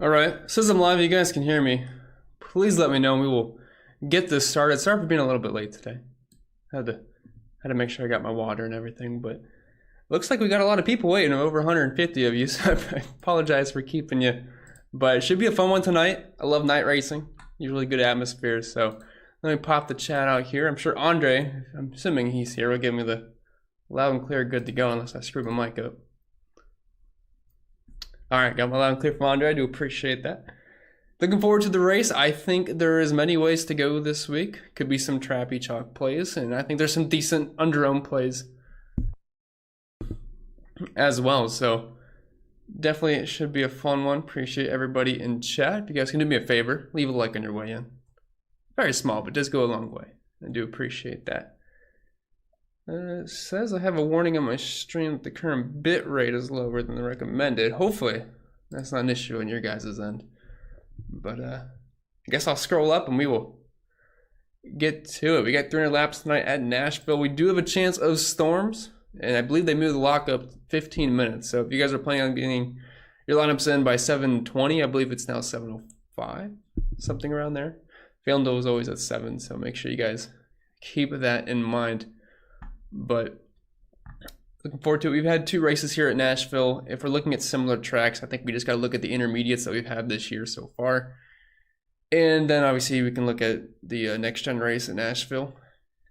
All right, since I'm live, you guys can hear me. Please let me know. We will get this started. Sorry for being a little bit late today. Had to make sure I got my water and everything, but looks like we got a lot of people waiting. Over 150 of you, so I apologize for keeping you. But it should be a fun one tonight. I love night racing. Usually good atmosphere. So let me pop the chat out here. I'm sure Andre, I'm assuming he's here, will give me the loud and clear good to go unless I screw my mic up. All right, got my loud and clear from Andre. I do appreciate that. Looking forward to the race. I think there is many ways to go this week. Could be some trappy chalk plays, and I think there's some decent under-owned plays as well. So definitely it should be a fun one. Appreciate everybody in chat. If you guys can do me a favor, leave a like on your way in. Very small, but does go a long way. I do appreciate that. It says I have a warning on my stream that the current bit rate is lower than the recommended. Hopefully that's not an issue on your guys' end. But I guess I'll scroll up and we will get to it. We got 300 laps tonight at Nashville. We do have a chance of storms, and I believe they moved the lockup 15 minutes. So if you guys are planning on getting your lineups in by 7:20, I believe it's now 7:05, something around there. Failndo is always at 7, so make sure you guys keep that in mind. But looking forward to it. We've had 2 races here at Nashville. If we're looking at similar tracks, I think we just got to look at the intermediates that we've had this year so far. And then obviously we can look at the next gen race at Nashville.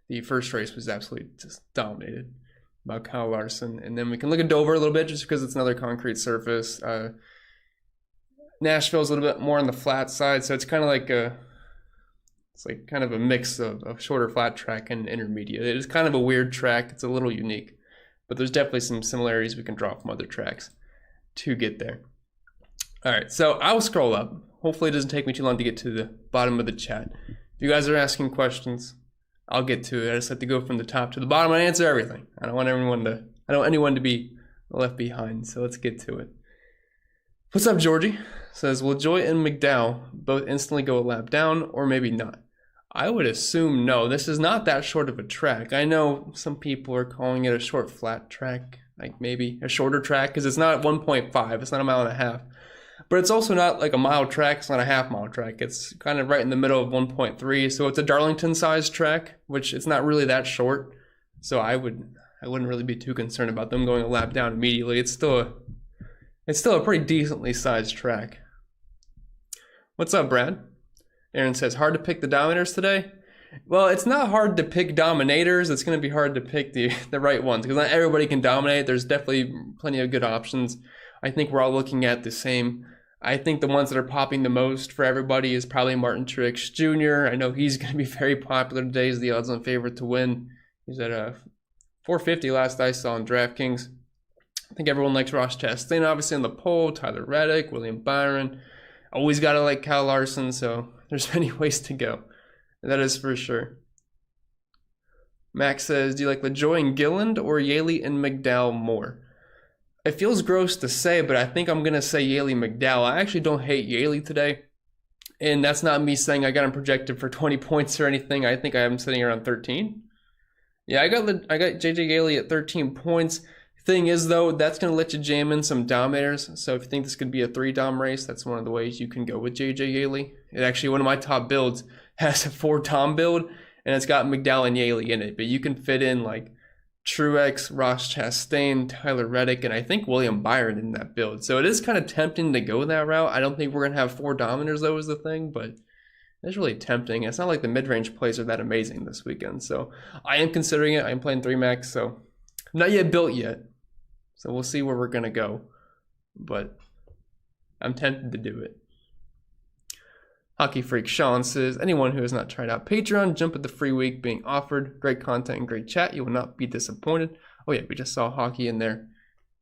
The first race was absolutely just dominated by Kyle Larson. And then we can look at Dover a little bit just because it's another concrete surface. Nashville's a little bit more on the flat side, so it's kind of like kind of a mix of shorter flat track and intermediate. It is kind of a weird track. It's a little unique, but there's definitely some similarities we can draw from other tracks to get there. All right, so I'll scroll up. Hopefully it doesn't take me too long to get to the bottom of the chat. If you guys are asking questions, I'll get to it. I just have to go from the top to the bottom and answer everything. I don't want anyone to be left behind, so let's get to it. What's up, Georgie? Says, will Joy and McDowell both instantly go a lap down or maybe not? I would assume no. This is not that short of a track. I know some people are calling it a short flat track, like maybe a shorter track, because it's not 1.5. It's not a mile and a half. But it's also not like a mile track. It's not a half-mile track. It's kind of right in the middle of 1.3. So it's a Darlington-sized track, which it's not really that short. So I wouldn't really be too concerned about them going a lap down immediately. It's still a pretty decently sized track. What's up, Brad? Aaron says, hard to pick the dominators today? Well, it's not hard to pick dominators. It's going to be hard to pick the right ones because not everybody can dominate. There's definitely plenty of good options. I think we're all looking at the same. I think the ones that are popping the most for everybody is probably Martin Truex Jr. I know he's going to be very popular today. He's the odds-on favorite to win. He's at 450 last I saw on DraftKings. I think everyone likes Ross Chastain, obviously on the pole. Tyler Reddick, William Byron. Always got to like Kyle Larson, so there's many ways to go. That is for sure. Max says, do you like LaJoy and Gilliland or Yaley and McDowell more? It feels gross to say, but I think I'm going to say Yaley McDowell. I actually don't hate Yaley today. And that's not me saying I got him projected for 20 points or anything. I think I have him sitting around 13. Yeah, I got JJ Yaley at 13 points. Thing is, though, that's going to let you jam in some dominators. So if you think this could be a 3-dom race, that's one of the ways you can go with JJ Yaley. It actually, one of my top builds has a 4-dom build, and it's got McDowell and Yaley in it. But you can fit in like Truex, Ross Chastain, Tyler Reddick, and I think William Byron in that build. So it is kind of tempting to go that route. I don't think we're going to have 4 dominators, though, is the thing, but it's really tempting. It's not like the mid-range plays are that amazing this weekend. So I am considering it. I'm playing 3 max, so not yet built yet. So we'll see where we're going to go. But I'm tempted to do it. Hockey Freak Sean says, anyone who has not tried out Patreon, jump at the free week being offered. Great content and great chat. You will not be disappointed. Oh yeah, we just saw hockey in there.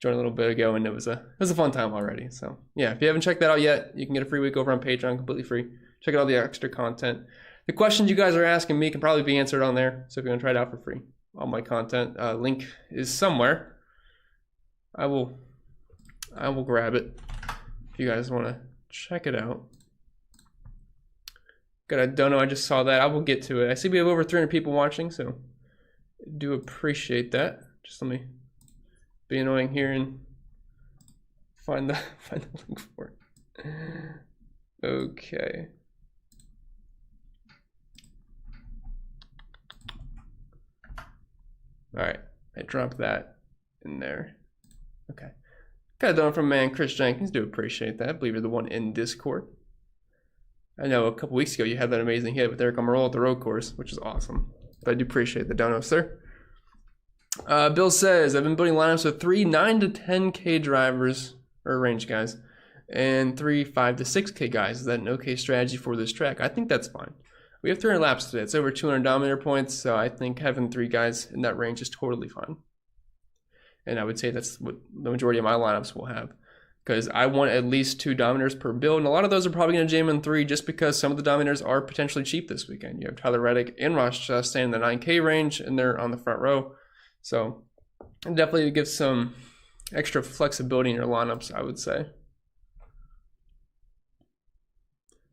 Joined a little bit ago, and it was a fun time already. So yeah, if you haven't checked that out yet, you can get a free week over on Patreon, completely free. Check out all the extra content. The questions you guys are asking me can probably be answered on there. So if you want to try it out for free, all my content link is somewhere. I will grab it if you guys want to check it out. God, I don't know. I just saw that. I will get to it. I see we have over 300 people watching, so do appreciate that. Just let me be annoying here and find the link for it. Okay. All right, I dropped that in there. Okay. Got it done from man Chris Jenkins. Do appreciate that. I believe you're the one in Discord. I know a couple weeks ago you had that amazing hit with Eric Amarola at the road course, which is awesome. But I do appreciate the dono, sir. Bill says, I've been building lineups with 3 9 to 10K drivers, or range guys, and 3 5 to 6K guys. Is that an okay strategy for this track? I think that's fine. We have 300 laps today. It's over 200 Dominator points, so I think having 3 guys in that range is totally fine. And I would say that's what the majority of my lineups will have, because I want at least 2 Dominators per build, and a lot of those are probably going to jam in 3 just because some of the Dominators are potentially cheap this weekend. You have Tyler Reddick and Ross Chastain in the 9K range, and they're on the front row. So it definitely gives some extra flexibility in your lineups, I would say.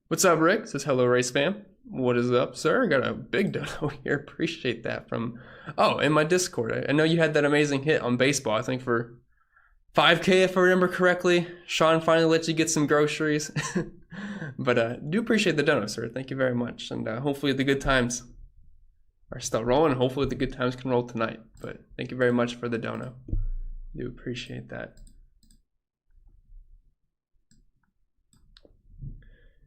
What's up, Rick? Says hello, race fam. What is up, sir? Got a big dono here. Appreciate that from, oh, in my Discord. I know you had that amazing hit on baseball, I think for 5K if I remember correctly. Sean finally let you get some groceries. But do appreciate the dono, sir. Thank you very much. And hopefully the good times are still rolling. Hopefully the good times can roll tonight. But thank you very much for the dono. Do appreciate that.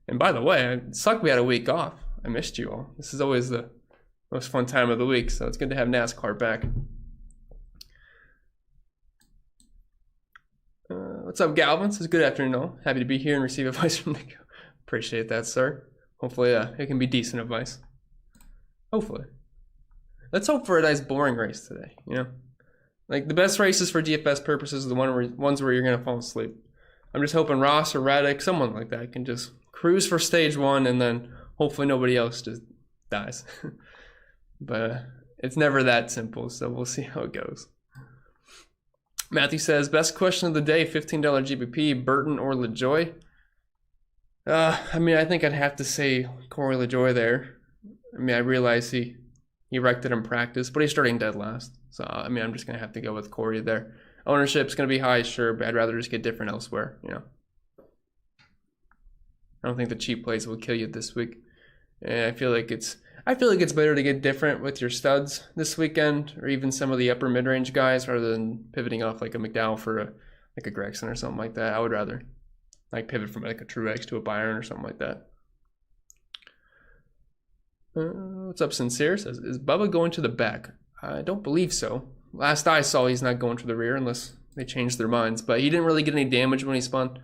And by the way, it sucked we had a week off. I missed you all. This is always the most fun time of the week, so it's good to have NASCAR back. What's up, Galvin? Says good afternoon all. Happy to be here and receive advice from Nico. Appreciate that, sir. Hopefully it can be decent advice. Hopefully. Let's hope for a nice boring race today, you know? Like the best races for DFS purposes are the ones where you're going to fall asleep. I'm just hoping Ross or Reddick, someone like that, can just cruise for stage 1 and then hopefully nobody else just dies. But it's never that simple, so we'll see how it goes. Matthew says, best question of the day, $15 GBP, Burton or LaJoy? I mean, I think I'd have to say Corey LaJoy there. I mean, I realize he wrecked it in practice, but he's starting dead last. So, I mean, I'm just going to have to go with Corey there. Ownership's going to be high, sure, but I'd rather just get different elsewhere, you know. I don't think the cheap plays will kill you this week. And I feel like it's better to get different with your studs this weekend, or even some of the upper mid-range guys, rather than pivoting off like a McDowell for like a Gregson or something like that. I would rather like pivot from like a Truex to a Byron or something like that. What's up, Sincere? Says, is Bubba going to the back? I don't believe so. Last I saw, he's not going to the rear unless they change their minds. But he didn't really get any damage when he spun.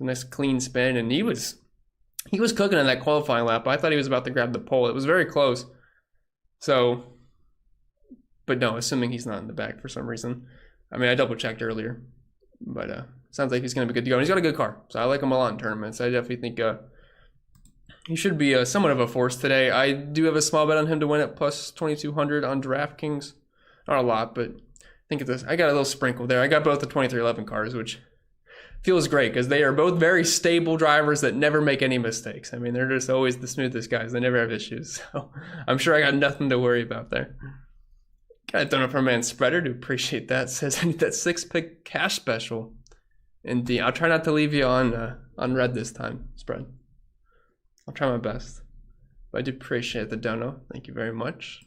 A nice clean spin, and he was cooking in that qualifying lap. I thought he was about to grab the pole. It was very close. So, but no, assuming he's not in the back for some reason. I mean, I double checked earlier, but sounds like he's going to be good to go. And he's got a good car, so I like him a lot in tournaments. I definitely think he should be somewhat of a force today. I do have a small bet on him to win at plus 2,200 on DraftKings. Not a lot, but I think I got a little sprinkle there. I got both the 2311 cars, which feels great because they are both very stable drivers that never make any mistakes. I mean, they're just always the smoothest guys. They never have issues. So I'm sure I got nothing to worry about there. Got it done for man spreader. Do appreciate that. Says I need that 6-pick cash special. And I'll try not to leave you on red this time, spread. I'll try my best. But I do appreciate the dono. Thank you very much.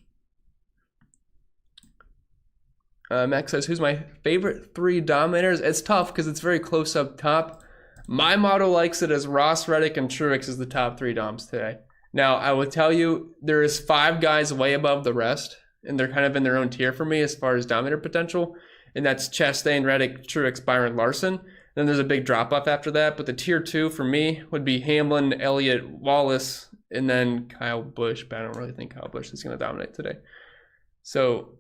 Max says, who's my favorite 3 Dominators? It's tough because it's very close up top. My model likes it as Ross, Reddick, and Truex as the top 3 Doms today. Now, I will tell you, there is 5 guys way above the rest, and they're kind of in their own tier for me as far as Dominator potential, and that's Chastain, Reddick, Truex, Byron, Larson. Then there's a big drop-off after that, but the tier 2 for me would be Hamlin, Elliott, Wallace, and then Kyle Busch, but I don't really think Kyle Busch is going to dominate today. So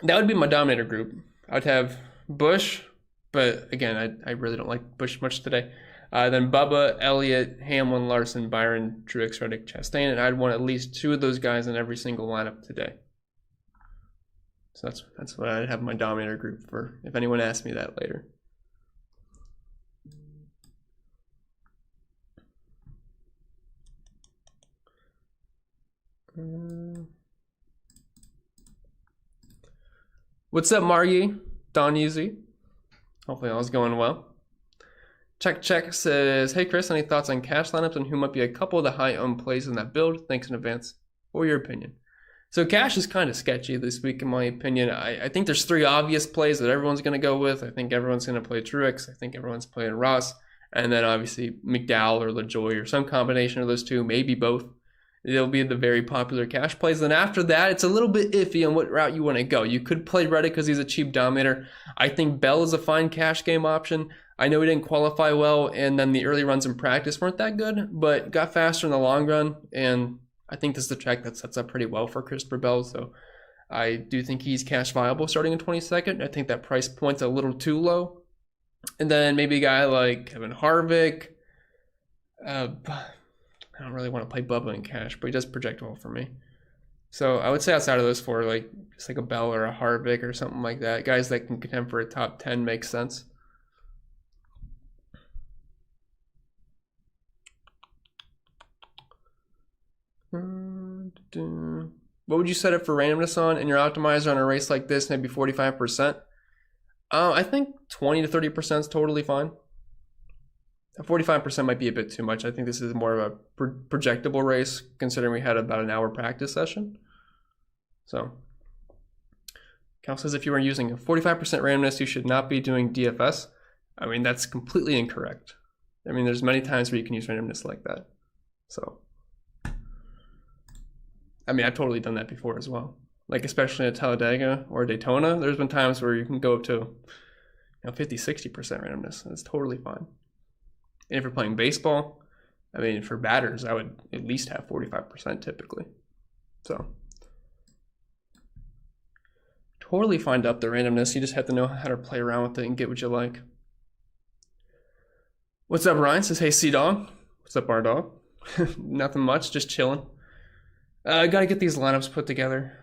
that would be my Dominator group. I would have Busch, but again, I really don't like Busch much today. Then Bubba, Elliott, Hamlin, Larson, Byron, Truex, Reddick, Chastain, and I'd want at least 2 of those guys in every single lineup today. So that's what I'd have my Dominator group for, if anyone asks me that later. What's up, Margie? Don Easy. Hopefully all's going well. Check says, hey Chris, any thoughts on cash lineups and who might be a couple of the high-owned plays in that build? Thanks in advance. What were your opinion? So cash is kind of sketchy this week, in my opinion. I think there's 3 obvious plays that everyone's going to go with. I think everyone's going to play Truex. I think everyone's playing Ross. And then obviously McDowell or LaJoy or some combination of those two, maybe both. It'll be the very popular cash plays. Then after that, it's a little bit iffy on what route you want to go. You could play Reddick because he's a cheap dominator. I think Bell is a fine cash game option. I know he didn't qualify well, and then the early runs in practice weren't that good, but got faster in the long run, and I think this is the track that sets up pretty well for Christopher Bell, so I do think he's cash viable starting in 22nd. I think that price point's a little too low. And then maybe a guy like Kevin Harvick. I don't really want to play Bubba in cash, but he does project well for me. So I would say outside of those 4, like just like a Bell or a Harvick or something like that, guys that can contend for a top 10 makes sense. What would you set it for randomness on in your optimizer on a race like this? Maybe 45%. I think 20 to 30% is totally fine. 45% might be a bit too much. I think this is more of a projectable race, considering we had about an hour practice session. So, Cal says if you are using a 45% randomness, you should not be doing DFS. I mean, that's completely incorrect. I mean, there's many times where you can use randomness like that. So, I mean, I've totally done that before as well. Like, especially at Talladega or Daytona, there's been times where you can go up to 50, 60% randomness. That's totally fine. And if you're playing baseball, I mean, for batters, I would at least have 45% typically. So, totally fine to up the randomness. You just have to know how to play around with it and get what you like. What's up, Ryan? Says, hey, C-Dog. What's up, R-Dog? Nothing much, just chilling. I got to get these lineups put together.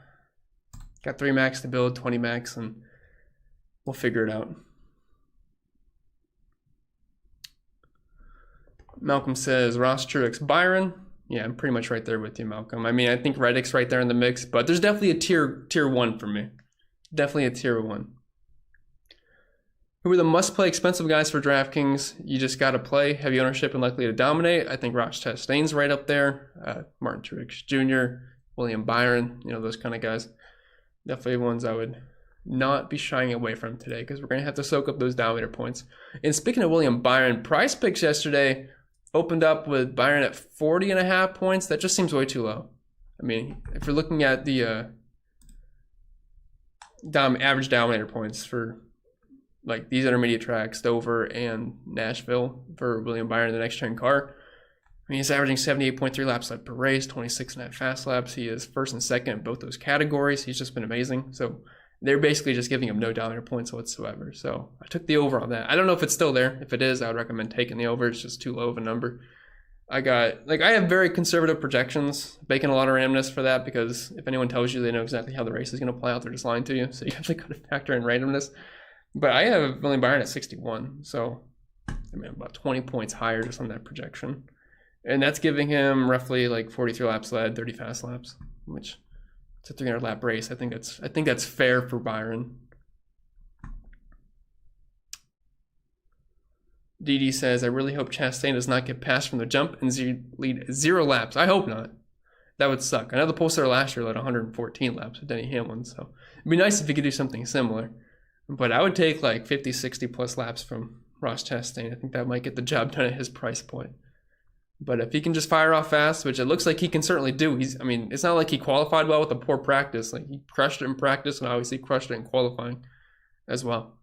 Got 3 max to build, 20 max, and we'll figure it out. Malcolm says, Ross, Truex, Byron. Yeah, I'm pretty much right there with you, Malcolm. I mean, I think Reddick's right there in the mix, but there's definitely a tier 1 for me. Definitely a tier 1. Who are the must-play expensive guys for DraftKings? You just got to play. Heavy ownership and likely to dominate. I think Ross Chastain's right up there. Martin Truex Jr., William Byron, those kind of guys. Definitely ones I would not be shying away from today because we're going to have to soak up those dominator points. And speaking of William Byron, Price Picks yesterday opened up with Byron at 40.5 points. That just seems way too low. I mean, if you're looking at the average dominator points for like these intermediate tracks, Dover and Nashville for William Byron, the next gen car, I mean, he's averaging 78.3 laps left per race, 26.5 fast laps. He is first and second in both those categories. He's just been amazing. So they're basically just giving him no dominator points whatsoever. So I took the over on that. I don't know if it's still there. If it is, I would recommend taking the over. It's just too low of a number. I have very conservative projections, baking a lot of randomness for that because if anyone tells you they know exactly how the race is going to play out, they're just lying to you. So you have to kind of factor in randomness. But I have William Byron at 61. So I mean, about 20 points higher just on that projection. And that's giving him roughly like 43 laps led, 30 fast laps, which it's a 300 lap race. I think that's fair for Byron. DD says, I really hope Chastain does not get passed from the jump and lead 0 laps. I hope not. That would suck. I know the Polestar last year led 114 laps with Denny Hamlin, so it'd be nice if he could do something similar. But I would take like 50, 60 plus laps from Ross Chastain. I think that might get the job done at his price point. But if he can just fire off fast, which it looks like he can certainly do, I mean, it's not like he qualified well with a poor practice. Like he crushed it in practice and obviously crushed it in qualifying as well.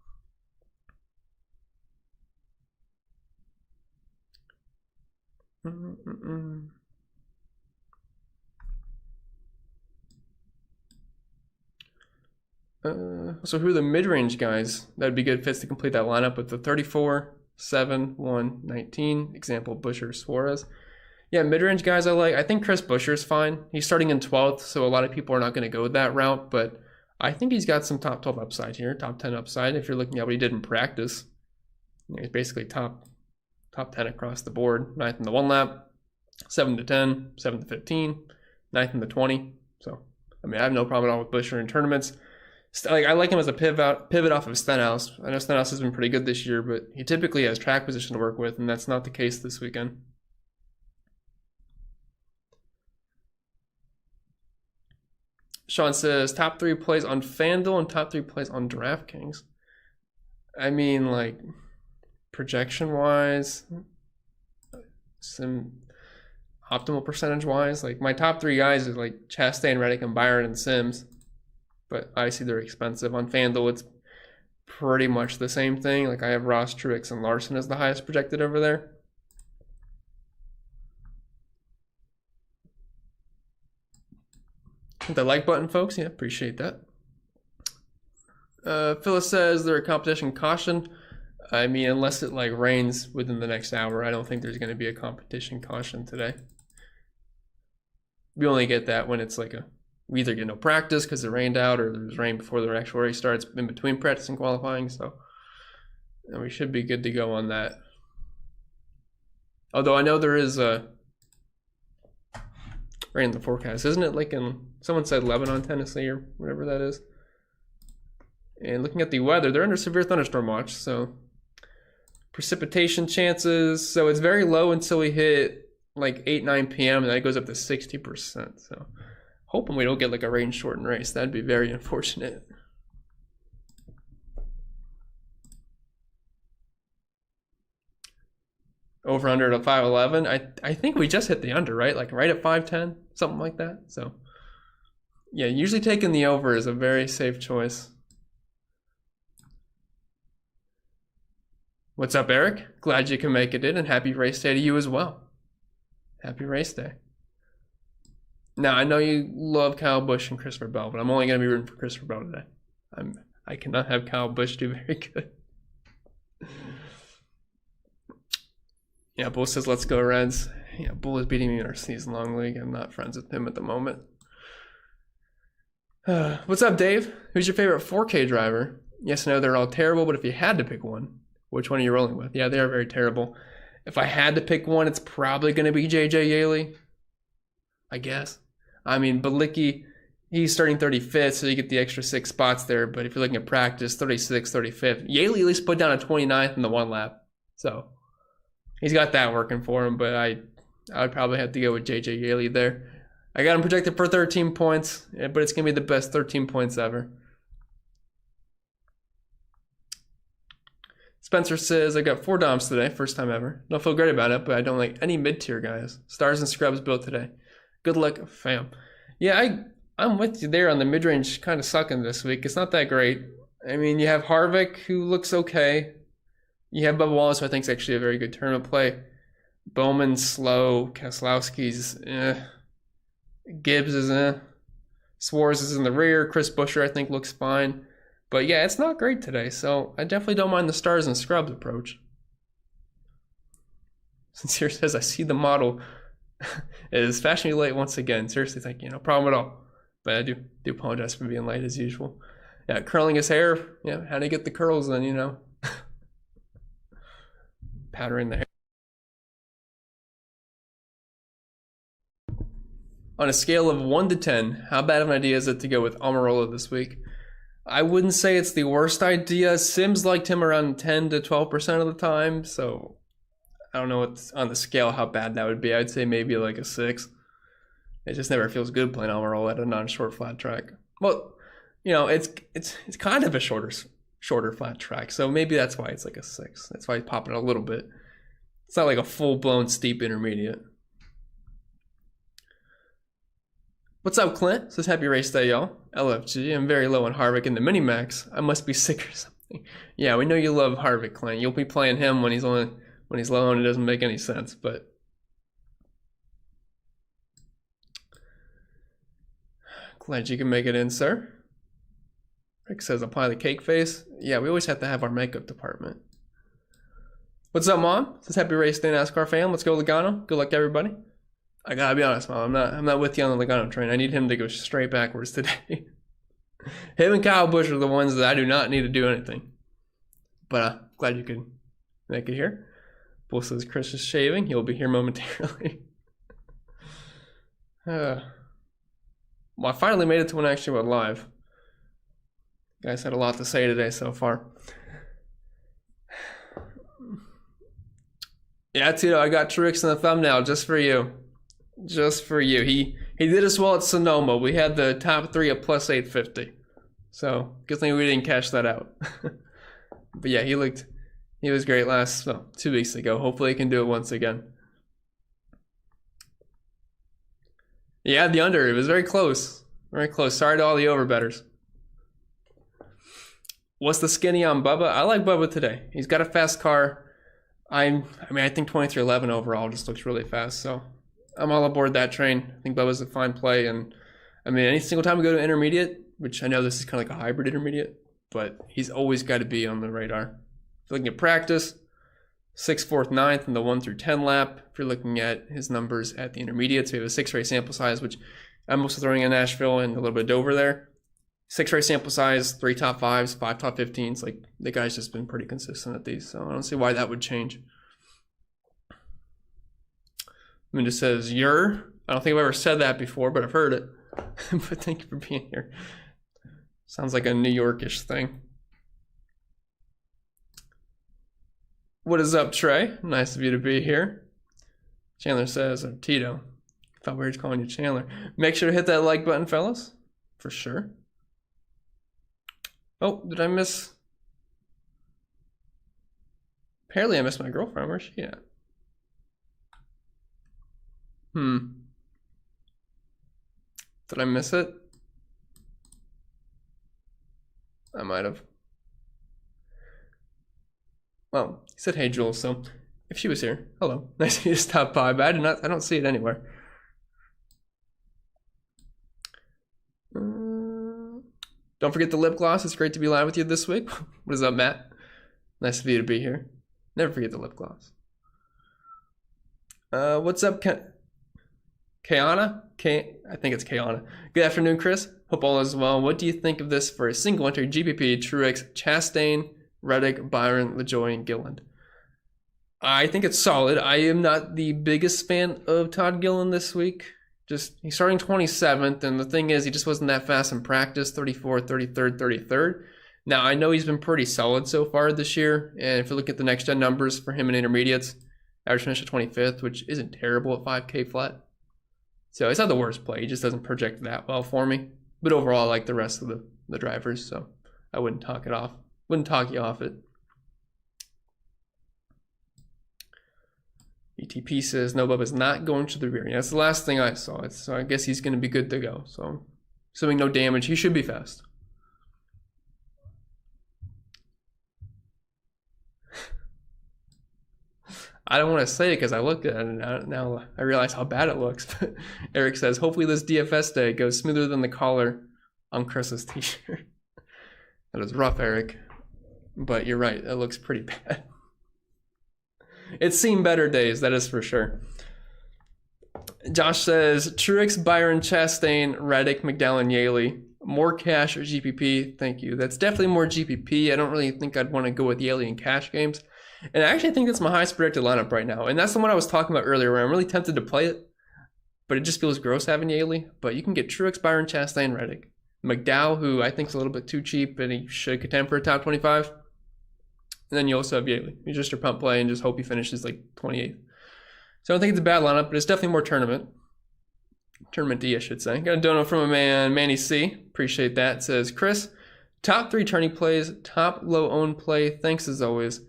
So who are the mid-range guys? That'd be good fits to complete that lineup with the 34, 7, 1, 19. Example, Buescher, Suarez. Yeah, mid-range guys I like. I think Chris Buescher is fine. He's starting in 12th, so a lot of people are not going to go that route, but I think he's got some top 12 upside here, top 10 upside. If you're looking at what he did in practice, he's basically top 10 across the board. 9th in the 1 lap, 7 to 10, 7 to 15, 9th in the 20. So, I mean, I have no problem at all with Buescher in tournaments. Like I like him as a pivot off of Stenhouse. I know Stenhouse has been pretty good this year, but he typically has track position to work with, and that's not the case this weekend. Sean says top 3 plays on FanDuel and top 3 plays on DraftKings. I mean, like projection wise, some optimal percentage wise, like my top 3 guys is like Chastain, Reddick, and Byron and Sims. But obviously they're expensive. On FanDuel, it's pretty much the same thing. Like I have Ross, Truex, and Larson as the highest projected over there. Hit the like button, folks. Yeah, appreciate that. Phyllis says they're a competition caution. I mean, unless it like rains within the next hour, I don't think there's going to be a competition caution today. We only get that when it's like we either get no practice because it rained out, or there's rain before the actual race starts in between practice and qualifying. So and we should be good to go on that. Although I know there is a rain in the forecast, isn't it? Like someone said Lebanon, Tennessee, or whatever that is. And looking at the weather, they're under severe thunderstorm watch. So precipitation chances. So it's very low until we hit like 8-9 p.m. and then it goes up to 60%. So hoping we don't get like a rain shortened race. That'd be very unfortunate. Over under to 511. I think we just hit the under, right? Like right at 510, something like that. So yeah, usually taking the over is a very safe choice. What's up, Eric? Glad you can make it in, and happy race day to you as well. Happy race day. Now, I know you love Kyle Busch and Christopher Bell, but I'm only going to be rooting for Christopher Bell today. I cannot have Kyle Busch do very good. Yeah, Bull says, let's go Reds. Yeah, Bull is beating me in our season-long league. I'm not friends with him at the moment. What's up, Dave? Who's your favorite 4K driver? Yes, I know they're all terrible, but if you had to pick one, which one are you rolling with? Yeah, they are very terrible. If I had to pick one, it's probably going to be JJ Yeley, I guess. I mean, Balicki, he's starting 35th, so you get the extra 6 spots there. But if you're looking at practice, 36th, 35th. Yeley at least put down a 29th in the 1 lap. So he's got that working for him, but I would probably have to go with JJ Yeley there. I got him projected for 13 points, but it's going to be the best 13 points ever. Spencer says, I got 4 DOMs today, first time ever. Don't feel great about it, but I don't like any mid-tier guys. Stars and scrubs built today. Good luck, fam. Yeah, I'm with you there on the mid-range kind of sucking this week. It's not that great. I mean, you have Harvick, who looks okay. You have Bubba Wallace, who I think is actually a very good tournament play. Bowman's slow. Keselowski's Gibbs is Swartz is in the rear. Chris Buescher, I think, looks fine. But yeah, it's not great today, so I definitely don't mind the stars and scrubs approach. Sincere says, I see the model is fashionably late once again. Seriously, thank you. No problem at all. But I do apologize for being late as usual. Yeah, curling his hair. Yeah, how to get the curls then, you know. Powdering the hair. On a scale of 1 to 10, how bad of an idea is it to go with Almirola this week? I wouldn't say it's the worst idea. Sims liked him around 10 to 12% of the time, so I don't know what's on the scale how bad that would be. I'd say maybe like a 6. It just never feels good playing Almirola at a non-short flat track. Well, you know, it's kind of a shorter flat track, so maybe that's why it's like a 6. That's why he's popping a little bit. It's not like a full-blown steep intermediate. What's up, Clint? Says happy race day, y'all. LFG, I'm very low on Harvick in the Minimax. I must be sick or something. Yeah, we know you love Harvick, Clint. You'll be playing him when he's low and it doesn't make any sense, but glad you can make it in, sir. Rick says apply the cake face. Yeah, we always have to have our makeup department. What's up, Mom? Says happy race day, NASCAR fan. Let's go Logano. Good luck to everybody. I gotta be honest, Mom. I'm not with you on the Logano train. I need him to go straight backwards today. Him and Kyle Busch are the ones that I do not need to do anything. But glad you could make it here. Bull says Chris is shaving. He'll be here momentarily. Well, I finally made it to when I actually went live. You guys had a lot to say today so far. Yeah, Tito, I got Truex in the thumbnail just for you. Just for you. He did us well at Sonoma. We had the top 3 at plus 850. So, good thing we didn't cash that out. But yeah, he was great 2 weeks ago. Hopefully he can do it once again. Yeah, the under. It was very close. Very close. Sorry to all the overbetters. What's the skinny on Bubba? I like Bubba today. He's got a fast car. I think 2311 overall just looks really fast. So I'm all aboard that train. I think Bubba's a fine play. And I mean, any single time we go to intermediate, which I know this is kind of like a hybrid intermediate, but he's always got to be on the radar. If you're looking at practice, 6th, 4th, 9th, and the 1 through 10 lap. If you're looking at his numbers at the intermediates, we have a 6-race sample size, which I'm also throwing in Nashville and a little bit of Dover there. 6-race sample size, 3 top 5s, 5 top 15s. Like, the guy's just been pretty consistent at these, so I don't see why that would change. I mean, it says, I don't think I've ever said that before, but I've heard it. But thank you for being here. Sounds like a New Yorkish thing. What is up, Trey? Nice of you to be here. Chandler says, or Tito. I thought we were just calling you Chandler. Make sure to hit that like button, fellas. For sure. Oh, did I miss? Apparently I missed my girlfriend. Where's she at? Did I miss it? I might have. Well, he said, hey, Jules, so if she was here, hello. Nice of you to stop by, but I don't see it anywhere. Don't forget the lip gloss. It's great to be live with you this week. What is up, Matt? Nice of you to be here. Never forget the lip gloss. What's up, Kayana? I think it's Kayana. Good afternoon, Chris. Hope all is well. What do you think of this for a single entry GPP, Truex, Chastain, Reddick, Byron, LaJoie, and Gilliland? I think it's solid. I am not the biggest fan of Todd Gilliland this week. He's starting 27th, and the thing is, he just wasn't that fast in practice, 34th, 33rd, 33rd. Now, I know he's been pretty solid so far this year, and if you look at the next-gen numbers for him in intermediates, average finish at 25th, which isn't terrible at 5K flat. So it's not the worst play. He just doesn't project that well for me. But overall, I like the rest of the drivers, so I wouldn't talk it off. Wouldn't talk you off it. ETP says, no, Bubba's not going to the rear. Yeah, that's the last thing I saw. So I guess he's going to be good to go. So assuming no damage, he should be fast. I don't want to say it because I looked at it and now I realize how bad it looks. But Eric says, hopefully this DFS day goes smoother than the collar on Chris's t-shirt. That is rough, Eric. But you're right. It looks pretty bad. It's seen better days, that is for sure. Josh says, Truex, Byron, Chastain, Reddick, McDowell, Yaley. More cash or GPP? Thank you. That's definitely more GPP. I don't really think I'd want to go with Yaley in cash games. And I actually think that's my highest predicted lineup right now. And that's the one I was talking about earlier where I'm really tempted to play it. But it just feels gross having Yaley. But you can get Truex, Byron, Chastain, Reddick. McDowell, who I think is a little bit too cheap and he should contend for a top 25. And then you also have Yaley. You just your pump play and just hope he finishes like 28th. So I don't think it's a bad lineup, but it's definitely more tournament. Tournament D, I should say. Got a dono from a man, Manny C. Appreciate that. It says, Chris, top 3 tourney plays, top low own play. Thanks as always.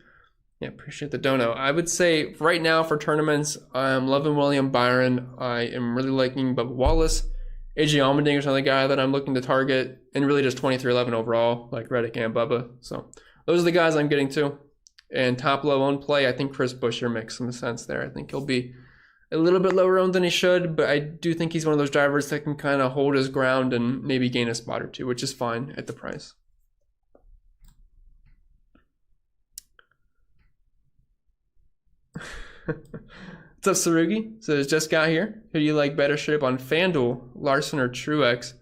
Yeah, appreciate the dono. I would say right now for tournaments, I'm loving William Byron. I am really liking Bubba Wallace. AJ Allmendinger is another guy that I'm looking to target. And really just 23-11 overall, like Reddick and Bubba. So those are the guys I'm getting to. And top low owned play, I think Chris Buescher makes some sense there. I think he'll be a little bit lower owned than he should, but I do think he's one of those drivers that can kind of hold his ground and maybe gain a spot or two, which is fine at the price. What's up, Sarugi? Says, just got here. Who do you like better straight up on FanDuel, Larson or Truex?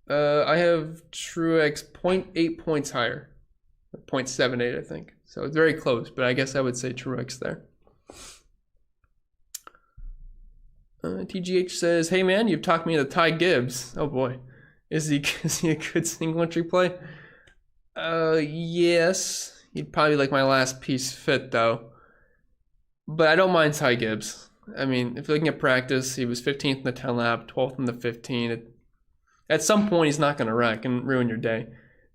I have Truex 0.8 points higher. 0.78, I think. So it's very close, but I guess I would say Truex there. TGH says, hey man, you've talked me into Ty Gibbs. Oh boy. Is he a good single entry play? Yes. He'd probably like my last piece fit though. But I don't mind Ty Gibbs. I mean, if you're looking at practice, he was 15th in the 10 lap, 12th in the 15. At some point, he's not going to wreck and ruin your day.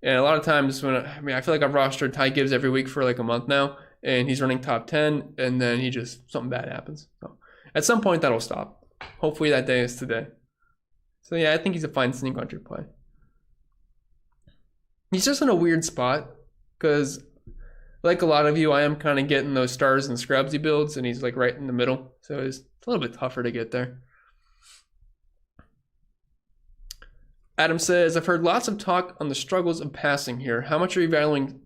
And a lot of times I feel like I've rostered Ty Gibbs every week for like a month now, and he's running top 10, and then something bad happens. So at some point, that'll stop. Hopefully that day is today. So yeah, I think he's a fine single entry play. He's just in a weird spot because, like a lot of you, I am kind of getting those stars and scrubsy builds, and he's like right in the middle. So it's a little bit tougher to get there. Adam says, I've heard lots of talk on the struggles of passing here. How much are you valuing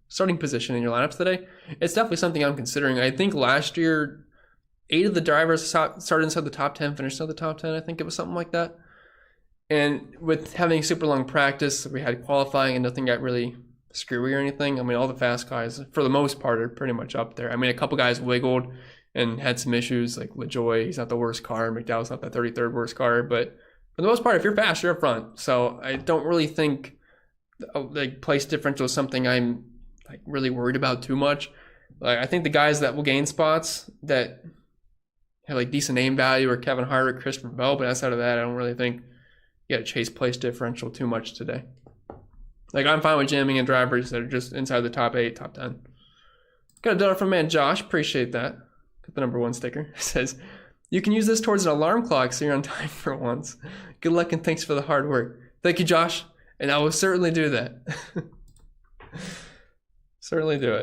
starting position in your lineups today? It's definitely something I'm considering. I think last year, 8 of the drivers started inside the top 10, finished inside the top 10. I think it was something like that. And with having super long practice, we had qualifying and nothing got really screwy or anything. I mean, all the fast guys, for the most part, are pretty much up there. I mean, a couple guys wiggled and had some issues, like LaJoy, he's not the worst car. McDowell's not the 33rd worst car, but for the most part, if you're fast, you're up front. So I don't really think like place differential is something I'm like really worried about too much. Like I think the guys that will gain spots that have like decent name value are Kevin Harvick, Christopher Bell, but outside of that, I don't really think you got to chase place differential too much today. Like I'm fine with jamming in drivers that are just inside the top 8, top 10. Got a dollar from man Josh, appreciate that. Got the #1 sticker. It says, you can use this towards an alarm clock so you're on time for once. Good luck and thanks for the hard work. Thank you, Josh, and I will certainly do that. Certainly do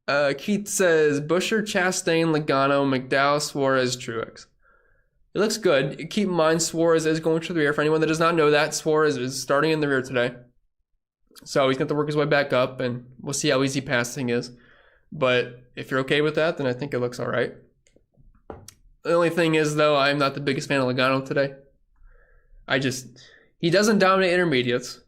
it. Keith says, Buescher, Chastain, Logano, McDowell, Suarez, Truex. It looks good. Keep in mind, Suarez is going to the rear. For anyone that does not know that, Suarez is starting in the rear today. So he's going to work his way back up, and we'll see how easy passing is. But if you're okay with that, then I think it looks all right. The only thing is, though, I'm not the biggest fan of Logano today. He doesn't dominate intermediates.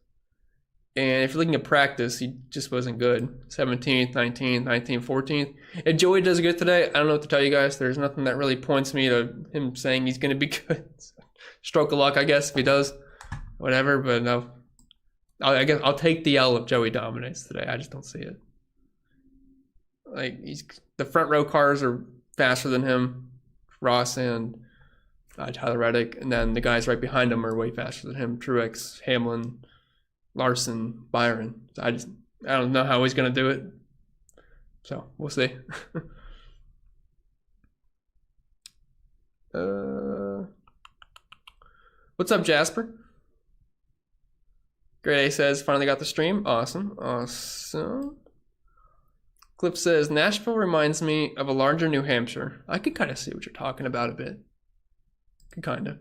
And if you're looking at practice, he just wasn't good. 17th, 19th, 19th, 14th. If Joey does good today, I don't know what to tell you guys. There's nothing that really points me to him saying he's going to be good. Stroke of luck, I guess, if he does. Whatever, but no. I guess I'll take the L if Joey dominates today. I just don't see it. Like the front row cars are faster than him, Ross and Tyler Reddick, and then the guys right behind him are way faster than him, Truex, Hamlin, Larson, Byron. So I don't know how he's gonna do it. So we'll see. What's up, Jasper? Great A says finally got the stream. Awesome. Cliff says, Nashville reminds me of a larger New Hampshire. I could kind of see what you're talking about a bit. Kind of.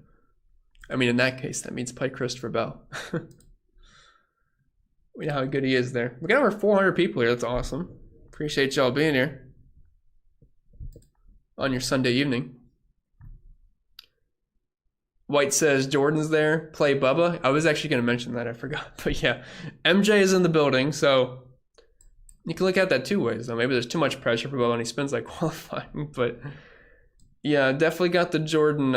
I mean, in that case, that means play Christopher Bell. We know how good he is there. We got over 400 people here. That's awesome. Appreciate y'all being here on your Sunday evening. White says, Jordan's there. Play Bubba. I was actually going to mention that. I forgot. But yeah, MJ is in the building, so you can look at that 2 ways, though. Maybe there's too much pressure for Bubba and he spins like qualifying. But yeah, definitely got the Jordan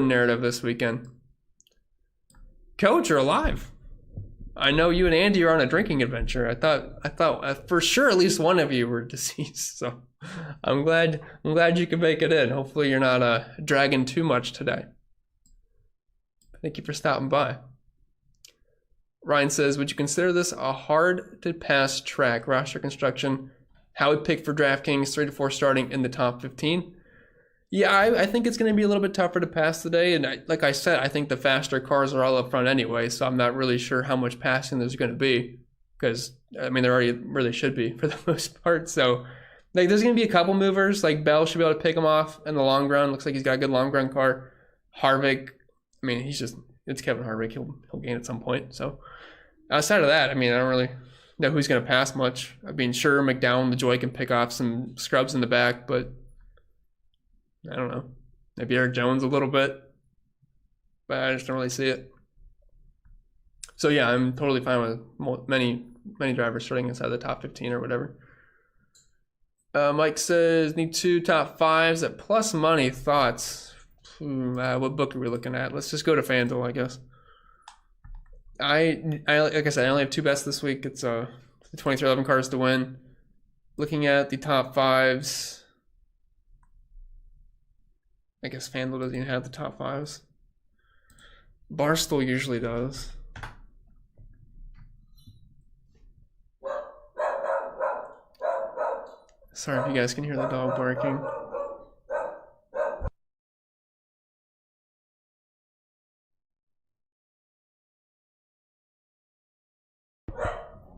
narrative this weekend. Coach, you're alive. I know you and Andy are on a drinking adventure. I thought for sure at least one of you were deceased. So I'm glad you could make it in. Hopefully you're not dragging too much today. Thank you for stopping by. Ryan says, would you consider this a hard-to-pass track? Roster construction, how we pick for DraftKings, 3 to 4 starting in the top 15. Yeah, I think it's going to be a little bit tougher to pass today. And like I said, I think the faster cars are all up front anyway, so I'm not really sure how much passing there's going to be. Because, I mean, there already really should be for the most part. So, like, there's going to be a couple movers. Like, Bell should be able to pick him off in the long run. Looks like he's got a good long run car. Harvick, I mean, it's Kevin Harvick. He'll gain at some point. So, outside of that, I mean, I don't really know who's going to pass much. I mean, sure, McDowell and LaJoy can pick off some scrubs in the back, but I don't know. Maybe Eric Jones a little bit, but I just don't really see it. So yeah, I'm totally fine with many drivers starting inside the top 15 or whatever. Mike says, need 2 top 5s at plus money. Thoughts? What book are we looking at? Let's just go to FanDuel, I guess. I like I said, I only have 2 bets this week. It's the 23-11 cars to win. Looking at the top 5s. I guess FanDuel doesn't even have the top 5s. Barstool usually does. Sorry if you guys can hear the dog barking.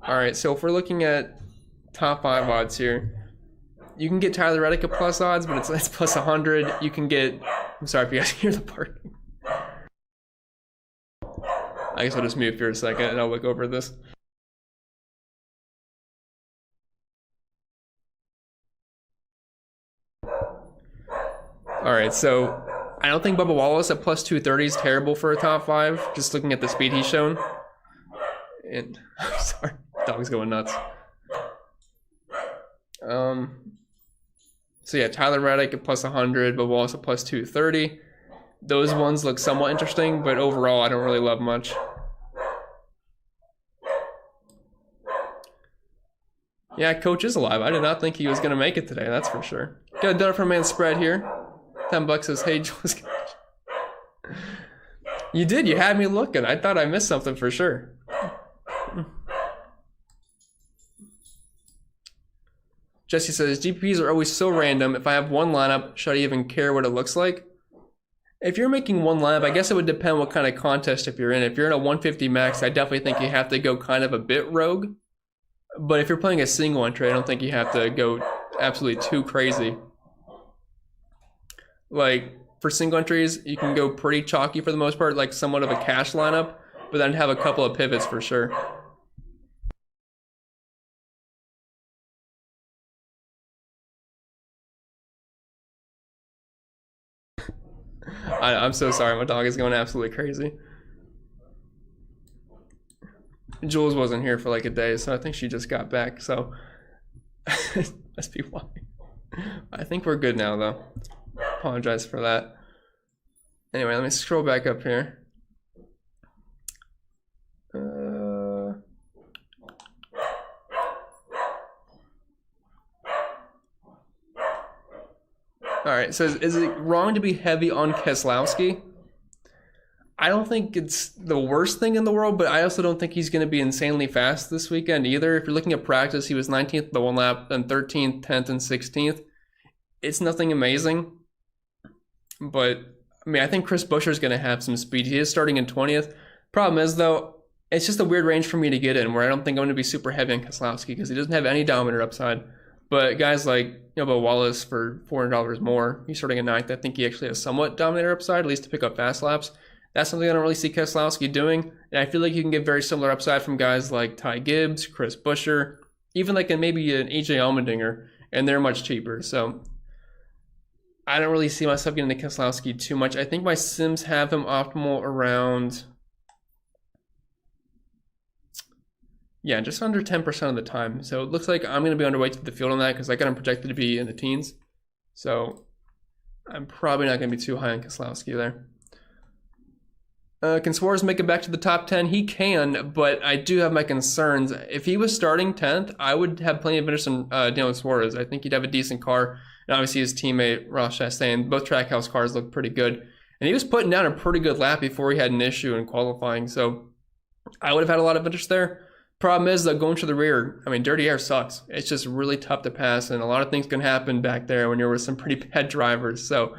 All right, so if we're looking at top 5 odds here, you can get Tyler Reddick at plus odds, but it's plus 100. You can get, I'm sorry if you guys hear the barking. I guess I'll just mute for a second and I'll look over this. All right, so I don't think Bubba Wallace at plus 230 is terrible for a top 5, just looking at the speed he's shown. And I'm sorry, dog's going nuts. So yeah, Tyler Reddick at plus 100, Bubba Wallace at plus 230. Those ones look somewhat interesting, but overall I don't really love much. Yeah, Coach is alive. I did not think he was going to make it today, that's for sure. Got a Dunner for Man spread here. $10 says, hey, Jules. You did, you had me looking. I thought I missed something for sure. Jesse says, GPPs are always so random. If I have one lineup, should I even care what it looks like? If you're making one lineup, I guess it would depend what kind of contest if you're in. If you're in a 150 max, I definitely think you have to go kind of a bit rogue. But if you're playing a single entry, I don't think you have to go absolutely too crazy. Like, for single entries, you can go pretty chalky for the most part, like somewhat of a cash lineup, but then have a couple of pivots for sure. I'm so sorry, my dog is going absolutely crazy. Jules wasn't here for like a day, so I think she just got back, so must be why. I think we're good now, though. Apologize for that. Anyway, let me scroll back up here. All right, so is it wrong to be heavy on Keselowski? I don't think it's the worst thing in the world, but I also don't think he's going to be insanely fast this weekend either. If you're looking at practice, he was 19th the one lap, then 13th, 10th, and 16th. It's nothing amazing. But, I mean, I think Chris Buescher's going to have some speed. He is starting in 20th. Problem is, though, it's just a weird range for me to get in where I don't think I'm going to be super heavy on Keselowski because he doesn't have any dominator upside. But guys like Bubba Wallace for $400 more, he's starting at 9th. I think he actually has somewhat dominator upside, at least to pick up fast laps. That's something I don't really see Keselowski doing. And I feel like you can get very similar upside from guys like Ty Gibbs, Chris Buescher, even like maybe an AJ Allmendinger, and they're much cheaper. So I don't really see myself getting into Keselowski too much. I think my sims have him optimal around, yeah, just under 10% of the time. So it looks like I'm going to be underweight to the field on that because I got him projected to be in the teens. So I'm probably not going to be too high on Keselowski there. Can Suarez make it back to the top 10? He can, but I do have my concerns. If he was starting 10th, I would have plenty of interest in Daniel Suarez. I think he'd have a decent car. And obviously his teammate, Ross Chastain, both Trackhouse cars look pretty good. And he was putting down a pretty good lap before he had an issue in qualifying. So I would have had a lot of interest there. Problem is, though, going to the rear, I mean, dirty air sucks. It's just really tough to pass, and a lot of things can happen back there when you're with some pretty bad drivers. So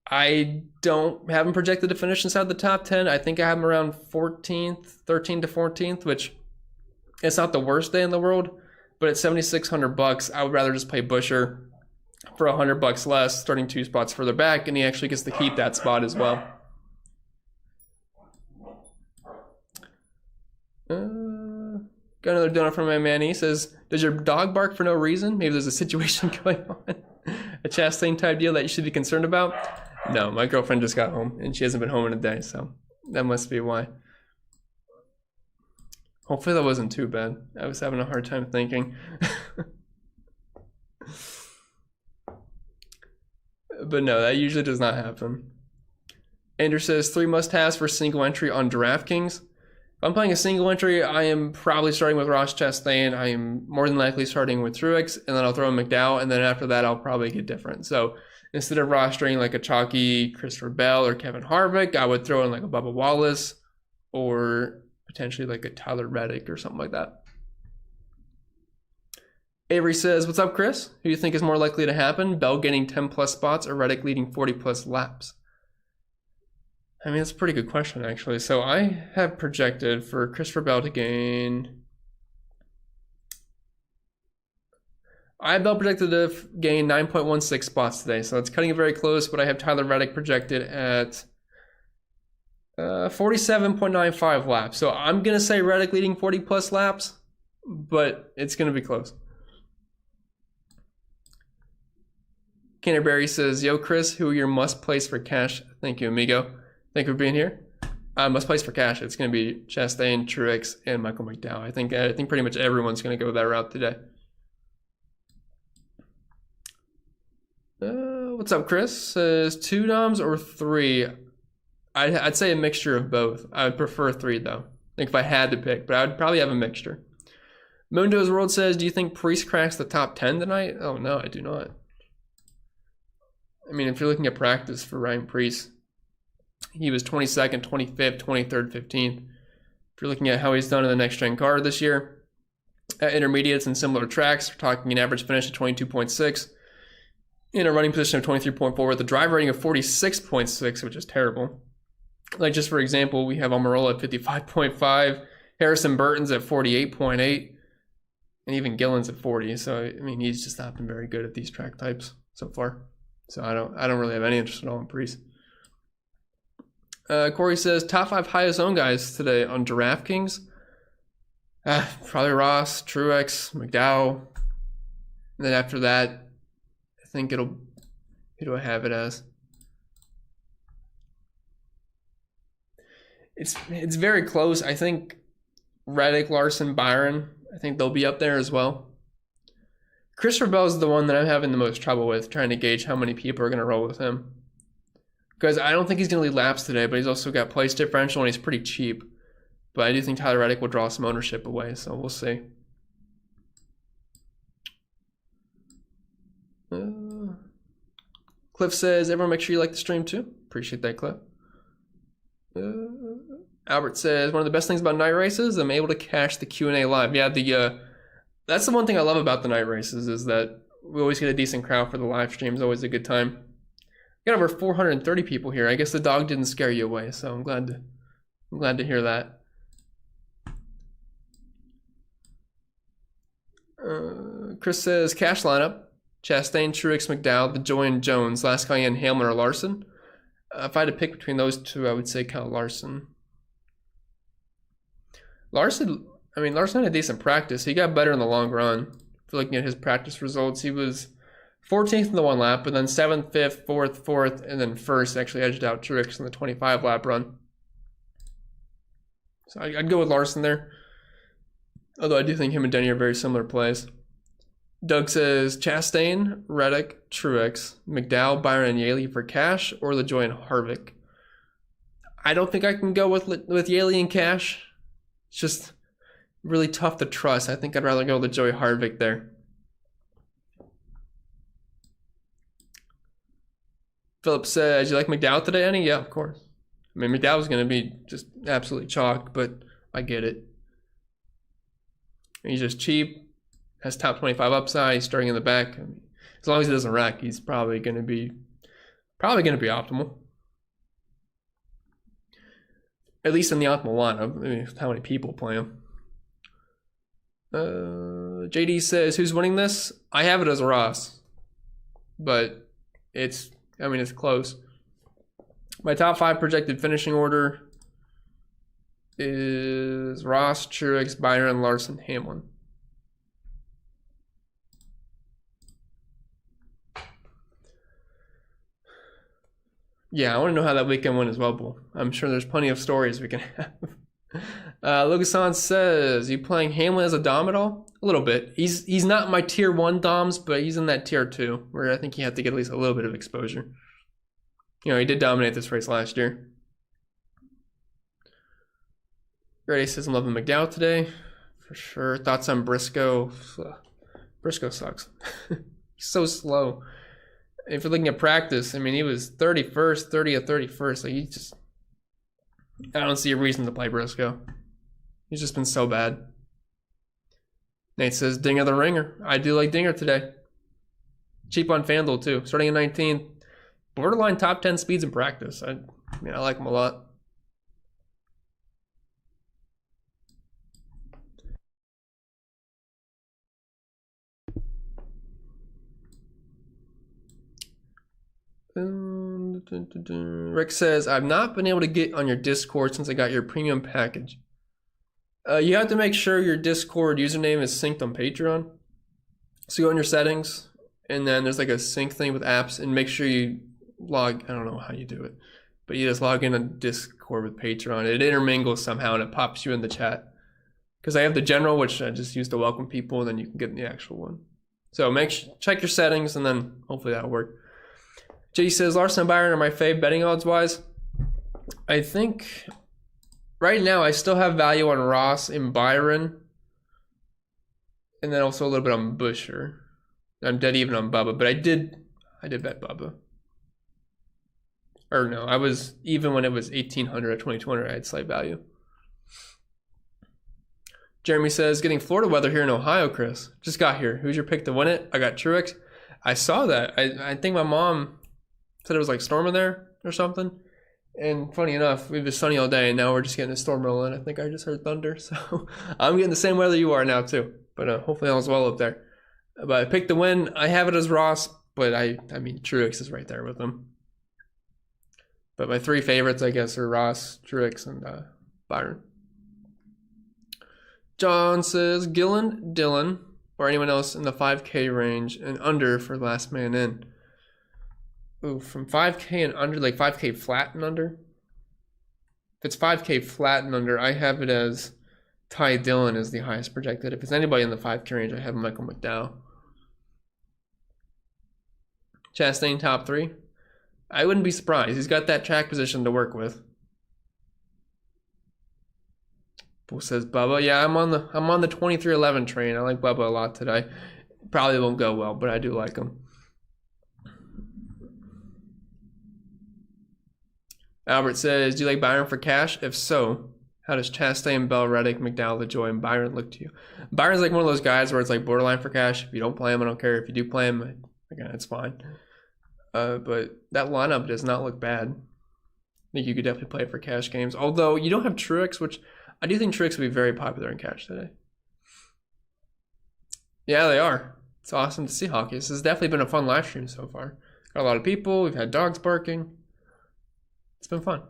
I don't have him projected to finish inside the top 10. I think I have him around 14th, 13th to 14th, which it's not the worst day in the world. But at $7,600, I would rather just play Buescher for $100 less, starting 2 spots further back, and he actually gets to keep that spot as well. Got another donut from my man. He says, does your dog bark for no reason? Maybe there's a situation going on. A Chastain type deal that you should be concerned about? No, my girlfriend just got home and she hasn't been home in a day, so that must be why. Hopefully that wasn't too bad. I was having a hard time thinking. But no, that usually does not happen. Andrew says 3 must-haves for single entry on DraftKings. If I'm playing a single entry, I am probably starting with Ross Chastain. I am more than likely starting with Truex, and then I'll throw in McDowell, and then after that, I'll probably get different. So instead of rostering like a chalky Christopher Bell or Kevin Harvick, I would throw in like a Bubba Wallace or potentially like a Tyler Reddick or something like that. Avery says, what's up, Chris? Who do you think is more likely to happen? Bell getting 10-plus spots or Reddick leading 40-plus laps? I mean, that's a pretty good question, actually. So I have projected for Christopher Bell to gain... I have Bell projected to gain 9.16 spots today, so it's cutting it very close, but I have Tyler Reddick projected at 47.95 laps. So I'm going to say Reddick leading 40-plus laps, but it's going to be close. Canterbury says, yo, Chris, who are your must-plays for cash? Thank you, amigo. Thank you for being here. Must-plays for cash. It's going to be Chastain, Truex, and Michael McDowell. I think pretty much everyone's going to go that route today. What's up, Chris? Says 2 DOMs or 3? I'd say a mixture of both. I would prefer 3 though. I think if I had to pick, but I would probably have a mixture. Mundo's World says, do you think Priest cracks the top 10 tonight? Oh no, I do not. I mean, if you're looking at practice for Ryan Priest, he was 22nd, 25th, 23rd, 15th. If you're looking at how he's done in the next gen car this year, at intermediates and similar tracks, we're talking an average finish of 22.6. In a running position of 23.4 with a drive rating of 46.6, which is terrible. Like, just for example, we have Almirola at 55.5, Harrison Burton's at 48.8, and even Gillen's at 40. So, I mean, he's just not been very good at these track types so far. So I don't really have any interest at all in Priest. Corey says, top 5 highest owned guys today on DraftKings. Probably Ross, Truex, McDowell. And then after that, I think who do I have it as? It's very close. I think Reddick, Larson, Byron, I think they'll be up there as well. Christopher Bell is the one that I'm having the most trouble with, trying to gauge how many people are going to roll with him. Because I don't think he's going to lead laps today, but he's also got place differential and he's pretty cheap. But I do think Tyler Reddick will draw some ownership away, so we'll see. Cliff says, everyone make sure you like the stream too. Appreciate that, Cliff. Albert says, one of the best things about night races, I'm able to cash the Q&A live. Yeah, that's the one thing I love about the night races is that we always get a decent crowd for the live streams. Always a good time. We got over 430 people here. I guess the dog didn't scare you away, so I'm glad to hear that. Chris says, cash lineup. Chastain, Truex, McDowell, DeJoy, and Jones, Last Cayenne, Hamlin, or Larson. If I had to pick between those two, I would say Kyle Larson. Larson had a decent practice. He got better in the long run. If you're looking at his practice results, he was 14th in the 1 lap, but then 7th, 5th, 4th, and then 1st. Actually edged out Truex in the 25 lap run. So I'd go with Larson there. Although I do think him and Denny are very similar plays. Doug says, Chastain, Reddick, Truex, McDowell, Byron, and Yaley for cash, or LaJoy and Harvick. I don't think I can go with Yaley and cash. It's just really tough to trust. I think I'd rather go with LaJoy Harvick there. Philip says, you like McDowell today, Annie? Yeah, of course. I mean, McDowell's going to be just absolutely chalk, but I get it. He's just cheap. Has top 25 upside. He's starting in the back. I mean, as long as he doesn't wreck, he's probably going to be optimal. At least in the optimal lineup. I mean, how many people play him? JD says, who's winning this? I have it as Ross, but it's close. My top 5 projected finishing order is Ross, Truex, Byron, Larson, Hamlin. Yeah, I want to know how that weekend went as well, Bull. I'm sure there's plenty of stories we can have. Lugasan says, you playing Hamlin as a Dom at all? A little bit. He's not my tier 1 Doms, but he's in that tier 2, where I think you have to get at least a little bit of exposure. You know, he did dominate this race last year. Grady says I'm loving McDowell today. For sure. Thoughts on Briscoe? Briscoe sucks. He's so slow. If you're looking at practice, I mean, he was 31st, 30th, 31st. Like, he just... I don't see a reason to play Briscoe. He's just been so bad. Nate says, Dinger the Ringer. I do like Dinger today. Cheap on FanDuel, too. Starting at 19. Borderline top 10 speeds in practice. I mean, I like him a lot. Rick says, I've not been able to get on your Discord since I got your premium package. You have to make sure your Discord username is synced on Patreon. So go in your settings, and then there's like a sync thing with apps, and make sure you log, I don't know how you do it, but you just log in on Discord with Patreon. It intermingles somehow, and it pops you in the chat. Because I have the general, which I just use to welcome people, and then you can get in the actual one. So check your settings, and then hopefully that'll work. Jay says, Larson and Byron are my fave betting odds-wise. I think right now I still have value on Ross and Byron. And then also a little bit on Busher. I'm dead even on Bubba, but I did bet Bubba. Or no, I was even when it was 1,800 at 2,200, I had slight value. Jeremy says, getting Florida weather here in Ohio, Chris. Just got here. Who's your pick to win it? I got Truex. I saw that. I think my mom said it was like storming there or something. And funny enough, we've been sunny all day, and now we're just getting a storm rolling. I think I just heard thunder. So I'm getting the same weather you are now, too. But hopefully all's well up there. But I picked the win. I have it as Ross, but I mean, Truex is right there with him. But my three favorites, I guess, are Ross, Truex, and Byron. John says, Gillen, Dylan, or anyone else in the 5K range and under for last man in. Ooh, from 5K and under, like 5K flat and under? If it's 5K flat and under, I have it as Ty Dillon is the highest projected. If it's anybody in the 5K range, I have Michael McDowell. Chastain top 3. I wouldn't be surprised. He's got that track position to work with. Bull says Bubba. Yeah, I'm on the 2311 train. I like Bubba a lot today. Probably won't go well, but I do like him. Albert says, do you like Byron for cash? If so, how does Chastain, Bell, Reddick, McDowell, LaJoy, and Byron look to you? Byron's like one of those guys where it's like borderline for cash. If you don't play him, I don't care. If you do play him, again, it's fine. But that lineup does not look bad. I think you could definitely play it for cash games. Although you don't have Truex, which I do think Truex will be very popular in cash today. Yeah, they are. It's awesome to see hockey. This has definitely been a fun live stream so far. Got a lot of people. We've had dogs barking. It's been fun.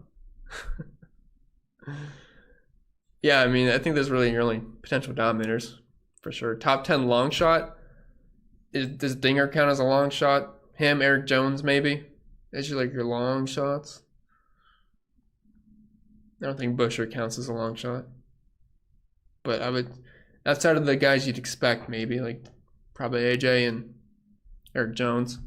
Yeah, I mean, I think there's really your only potential dominators for sure. Top 10 long shot. Does Dinger count as a long shot? Him, Eric Jones, maybe. As your long shots. I don't think Busher counts as a long shot. But I would, outside of the guys you'd expect, maybe like probably AJ and Eric Jones.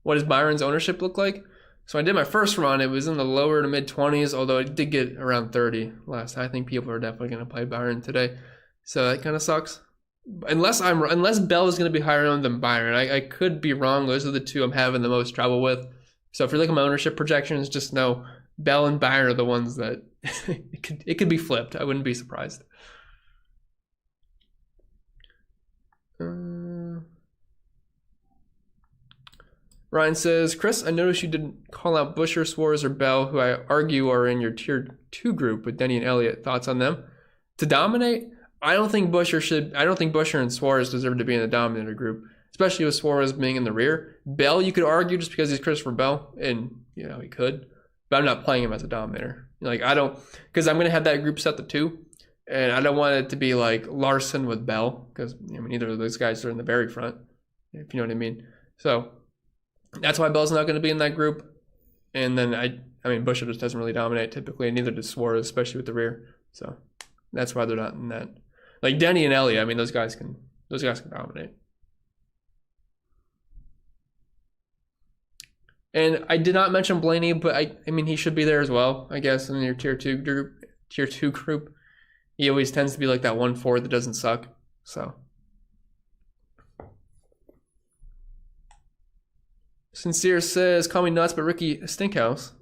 What does Byron's ownership look like? So I did my first run. It was in the lower to mid 20s, although it did get around 30 last. I think people are definitely going to play Byron today, so that kind of sucks. Unless Bell is going to be higher owned than Byron. I could be wrong. Those are the two I'm having the most trouble with. So if you're looking at my ownership projections, just know Bell and Byron are the ones that it could be flipped. I wouldn't be surprised. Ryan says, Chris, I noticed you didn't call out Busher, Suarez, or Bell, who I argue are in your tier 2 group with Denny and Elliott. Thoughts on them? To dominate, I don't think Busher and Suarez deserve to be in the dominator group, especially with Suarez being in the rear. Bell, you could argue just because he's Christopher Bell, and he could, but I'm not playing him as a dominator. Because I'm going to have that group set to 2, and I don't want it to be like Larson with Bell, because either of those guys are in the very front, if you know what I mean. So that's why Bell's not going to be in that group. And then Busher just doesn't really dominate typically, and neither does Suarez, especially with the rear. So that's why they're not in that. Like Denny and Elliott, those guys can dominate. And I did not mention Blaney, but I mean, he should be there as well, I guess, in your tier two group. He always tends to be like that 1-4 that doesn't suck. So. Sincere says, call me nuts, but Ricky Stinkhouse,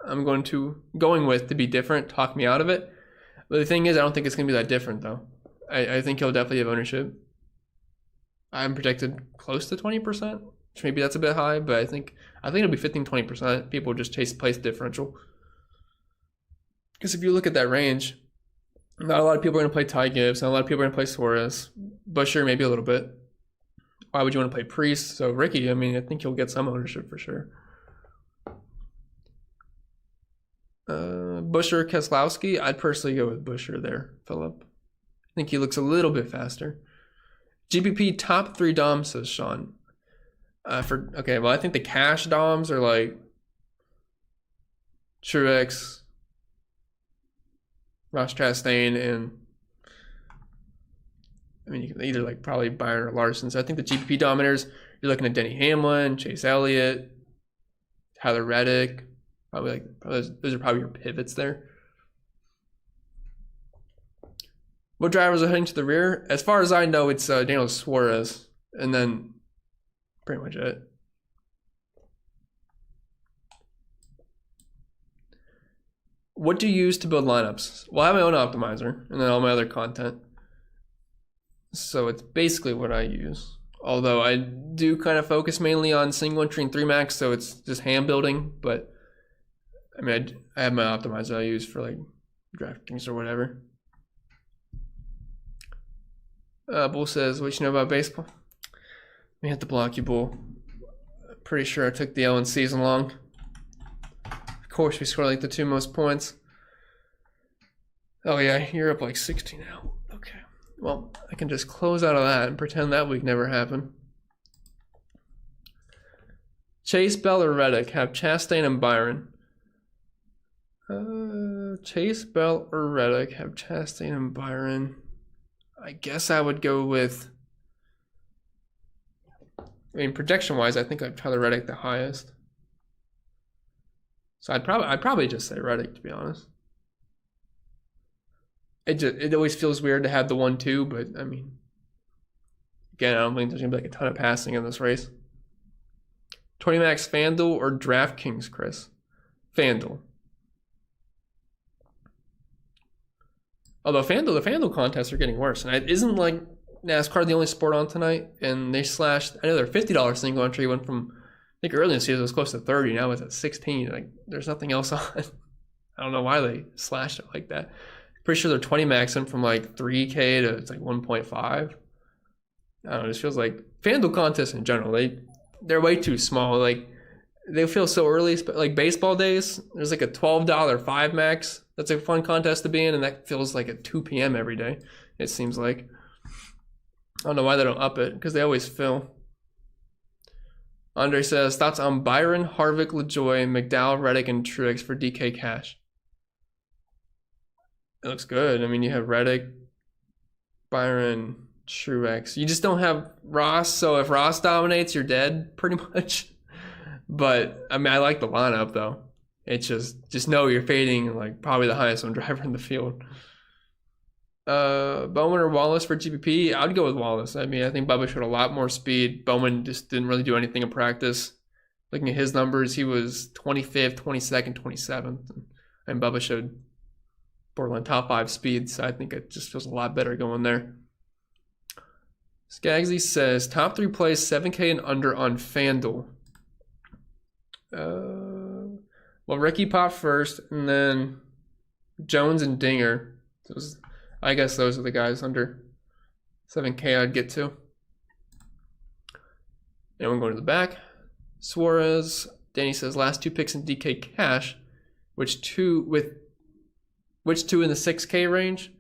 I'm going with to be different. Talk me out of it. But the thing is, I don't think it's going to be that different, though. I think he'll definitely have ownership. I'm projected close to 20%, which maybe that's a bit high, but I think it'll be 15-20%. People just chase place differential. Because if you look at that range, not a lot of people are going to play Ty Gibbs. Not a lot of people are going to play Suarez. Busher, maybe a little bit. Why would you want to play Priest? So Ricky, I mean, I think he'll get some ownership for sure. Busher, Keselowski, I'd personally go with Busher there, Philip. I think he looks a little bit faster. GPP top 3 DOMs, says Sean. Okay, well, I think the cash DOMs are like Truex, Ross Chastain, and I mean, you can either like probably Byron or Larson. So I think the GPP dominators, you're looking at Denny Hamlin, Chase Elliott, Tyler Reddick. Those are probably your pivots there. What drivers are heading to the rear? As far as I know, it's Daniel Suarez, and then pretty much it. What do you use to build lineups? Well, I have my own optimizer, and then all my other content. So it's basically what I use. Although I do kind of focus mainly on single entry and 3 max, so it's just hand building. But I mean, I have my optimizer I use for like DraftKings or whatever. Bull says, what you know about baseball? We have to block you, Bull. Pretty sure I took the L in season long. Of course, we scored like the 2 most points. Oh yeah, you're up like 60 now. Okay. Well, I can just close out of that and pretend that week never happened. Chase, Bell, or Reddick have Chastain and Byron. Chase, Bell, or Reddick have Chastain and Byron. I guess I would go with. I mean, projection-wise, I think I'd Tyler Reddick the highest. So I'd probably just say Reddick, to be honest. It always feels weird to have the 1-2, but I mean, again, I don't think there's gonna be like a ton of passing in this race. 20 max FanDuel or DraftKings, Chris? FanDuel. Although the FanDuel contests are getting worse, and isn't like NASCAR the only sport on tonight? And they slashed. I know their $50 single entry went from, I think early in the season it was close to 30. Now it's at 16. Like there's nothing else on. I don't know why they slashed it like that. Pretty sure their 20 max went from like 3K to it's like 1.5. I don't know. It just feels like FanDuel contests in general. They're way too small. Like they feel so early. Like baseball days, there's like a $12 5 max. That's a fun contest to be in, and that feels like at 2 p.m. every day. It seems like. I don't know why they don't up it, because they always fill. Andre says, thoughts on Byron, Harvick, LaJoy, McDowell, Reddick, and Truex for DK Cash. It looks good. I mean, you have Reddick, Byron, Truex. You just don't have Ross, so if Ross dominates, you're dead, pretty much. But, I mean, I like the lineup, though. It's just know you're fading, like, probably the highest one driver in the field. Bowman or Wallace for GPP? I would go with Wallace. I mean, I think Bubba showed a lot more speed. Bowman just didn't really do anything in practice. Looking at his numbers, he was 25th, 22nd, 27th. And Bubba showed borderline top 5 speed, so I think it just feels a lot better going there. Skagsy says, top 3 plays 7K and under on FanDuel. Well, Ricky popped first, and then Jones and Dinger. I guess those are the guys under 7K I'd get to. And we're going to the back. Suarez. Danny says, last 2 picks in DK Cash. Which two in the 6K range?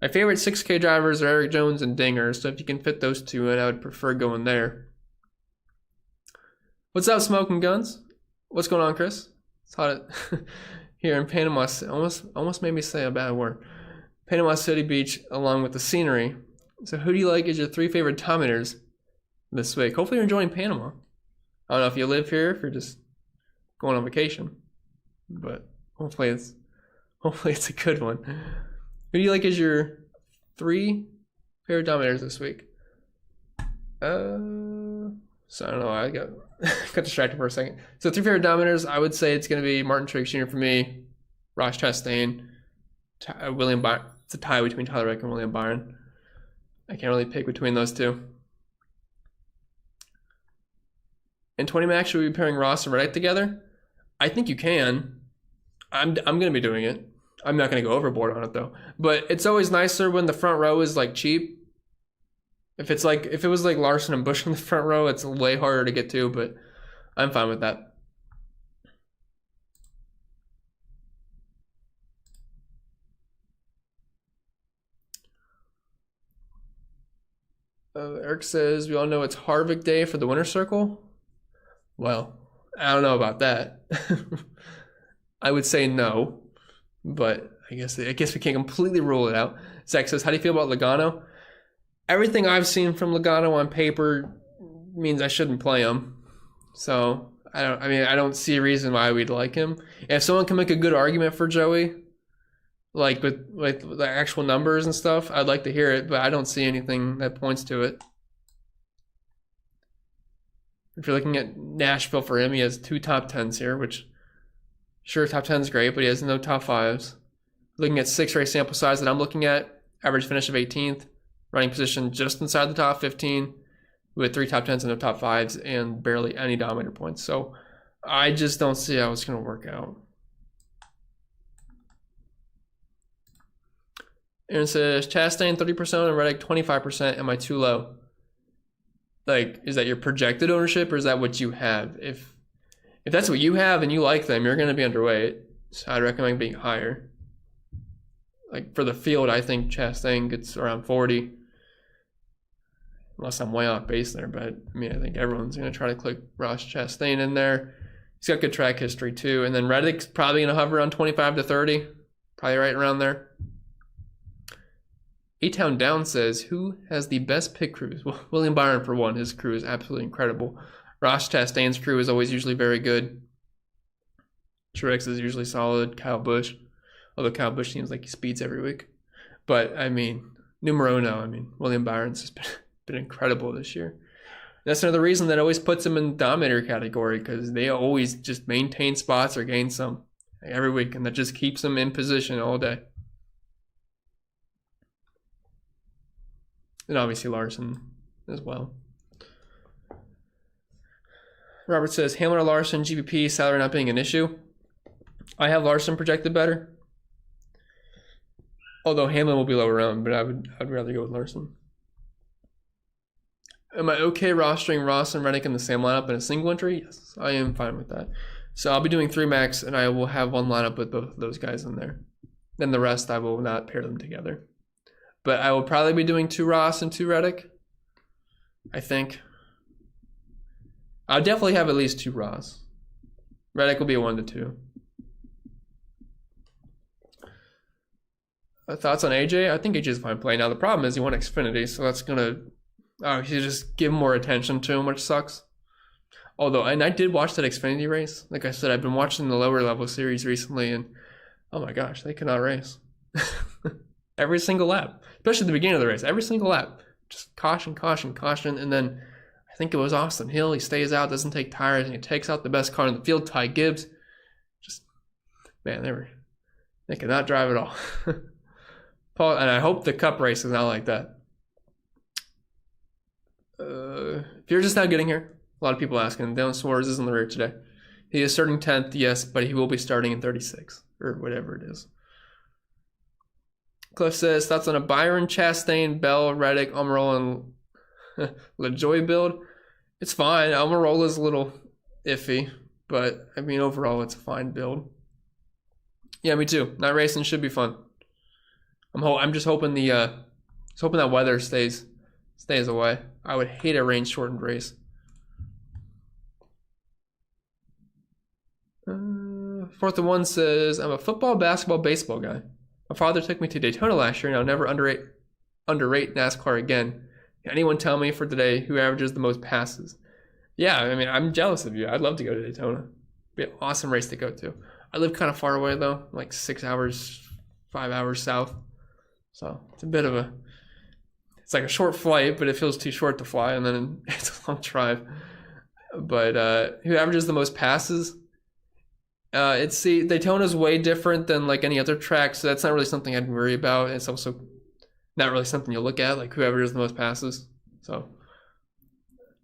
My favorite 6K drivers are Eric Jones and Dinger, so if you can fit those 2 in, I would prefer going there. What's up, Smoking Guns? What's going on, Chris? It's hot here in Panama. Almost made me say a bad word. Panama City Beach, along with the scenery. So who do you like as your 3 favorite dominators this week? Hopefully you're enjoying Panama. I don't know if you live here, if you're just going on vacation. But hopefully it's a good one. Who do you like as your 3 favorite dominators this week? So I don't know. I got distracted for a second. So 3 favorite dominators, I would say it's going to be Martin Truex Jr. for me, Ross Chastain, William Byron. It's a tie between Tyler Reddick and William Byron. I can't really pick between those two. In 20 max, should we be pairing Ross and Reddick together? I think you can. I'm going to be doing it. I'm not going to go overboard on it though. But it's always nicer when the front row is like cheap. If it was like Larson and Busch in the front row, it's way harder to get to, but I'm fine with that. Eric says, we all know it's Harvick Day for the winner's circle. Well, I don't know about that. I would say no, but I guess we can't completely rule it out. Zach says, how do you feel about Logano? Everything I've seen from Logano on paper means I shouldn't play him. So I don't see a reason why we'd like him. If someone can make a good argument for Joey, like with the actual numbers and stuff, I'd like to hear it, but I don't see anything that points to it. If you're looking at Nashville for him, he has 2 top 10s here, which sure, top 10 is great, but he has no top 5s. Looking at 6 race sample size that I'm looking at, average finish of 18th, running position just inside the top 15, with 3 top 10s and no top 5s, and barely any dominator points. So I just don't see how it's going to work out. Aaron says, Chastain 30% and Reddick 25%. Am I too low? Like, is that your projected ownership, or is that what you have? If that's what you have and you like them, you're going to be underweight. So I'd recommend being higher. Like for the field, I think Chastain gets around 40. Unless I'm way off base there, but I mean, I think everyone's going to try to click Ross Chastain in there. He's got good track history too. And then Reddick's probably going to hover around 25 to 30. Probably right around there. A-Town Down says, who has the best pit crews? Well, William Byron for one. His crew is absolutely incredible. Ross Chastain's crew is always usually very good. Truex is usually solid. Kyle Busch. Although Kyle Busch seems like he speeds every week. But, I mean, numero uno. I mean, William Byron's just been incredible this year. That's another reason that always puts him in the dominator category, because they always just maintain spots or gain some every week, and that just keeps them in position all day. And obviously Larson as well. Robert says, Hamlin or Larson, GPP, salary not being an issue. I have Larson projected better. Although Hamlin will be lower owned, but I'd rather go with Larson. Am I okay rostering Ross and Reddick in the same lineup in a single entry? Yes, I am fine with that. So I'll be doing 3 max, and I will have one lineup with both of those guys in there. Then the rest, I will not pair them together. But I will probably be doing 2 Ross and 2 Reddick, I think. I'll definitely have at least 2 Ross. Reddick will be a 1 to 2. Thoughts on AJ? I think AJ's a fine play. Now the problem is he won Xfinity, so that's gonna you just give more attention to him, which sucks. Although, and I did watch that Xfinity race. Like I said, I've been watching the lower level series recently, and oh my gosh, they cannot race. Every single lap, especially at the beginning of the race, every single lap, just caution, caution, caution. And then I think it was Austin Hill. He stays out, doesn't take tires, and he takes out the best car in the field, Ty Gibbs. Just, man, they could not drive at all. Paul, and I hope the Cup race is not like that. If you're just now getting here, a lot of people asking, Dylan Suarez is in the rear today. He is starting 10th, yes, but he will be starting in 36 or whatever it is. Cliff says, thoughts on a Byron, Chastain, Bell, Reddick, Almirola, and LaJoy build? It's fine. Almirola is a little iffy, but I mean, overall, it's a fine build. Yeah, me too. Night racing should be fun. I'm just hoping that weather stays away. I would hate a rain-shortened race. Fourth and One says, I'm a football, basketball, baseball guy. My father took me to Daytona last year, and I'll never underrate NASCAR again. Can anyone tell me for today who averages the most passes? Yeah, I mean, I'm jealous of you. I'd love to go to Daytona. Be an awesome race to go to. I live kind of far away though, like 6 hours, 5 hours south. So it's a bit of a, it's like a short flight, but it feels too short to fly, and then it's a long drive. But who averages the most passes? Daytona's way different than like any other track, so that's not really something I'd worry about. It's also not really something you'll look at, like who averages the most passes. So,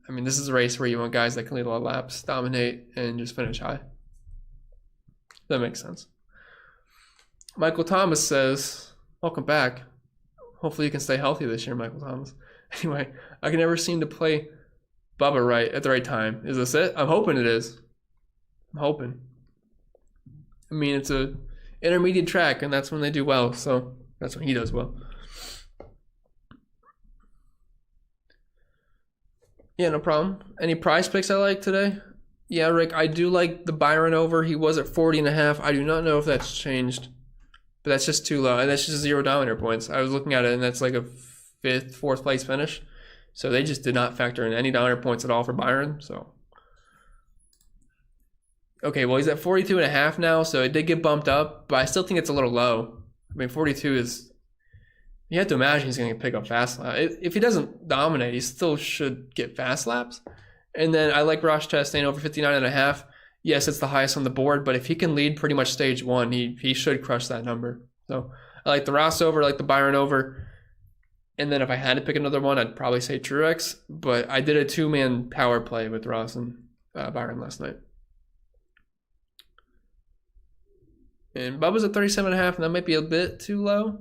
I mean, this is a race where you want guys that can lead a lot of laps, dominate, and just finish high. That makes sense. Michael Thomas says, welcome back. Hopefully you can stay healthy this year, Michael Thomas. Anyway, I can never seem to play Bubba right at the right time. Is this it? I'm hoping it is. I'm hoping. I mean, it's a intermediate track, and that's when they do well. So that's when he does well. Yeah, no problem. Any prize picks I like today? Yeah, Rick, I do like the Byron over. He was at 40.5. I do not know if that's changed, but that's just too low. And that's just 0 dominator points. I was looking at it, and that's like a 5th, 4th place finish. So they just did not factor in any dominator points at all for Byron. So, okay, well, he's at 42.5 now, so it did get bumped up, but I still think it's a little low. I mean, 42 is, you have to imagine he's going to pick up fast laps. If he doesn't dominate, he still should get fast laps. And then I like Ross Chastain over 59.5. Yes, it's the highest on the board, but if he can lead pretty much stage 1, he should crush that number. So I like the Ross over, I like the Byron over. And then if I had to pick another one, I'd probably say Truex. But I did a 2-man power play with Ross and Byron last night. And Bubba's at 37.5, and that might be a bit too low.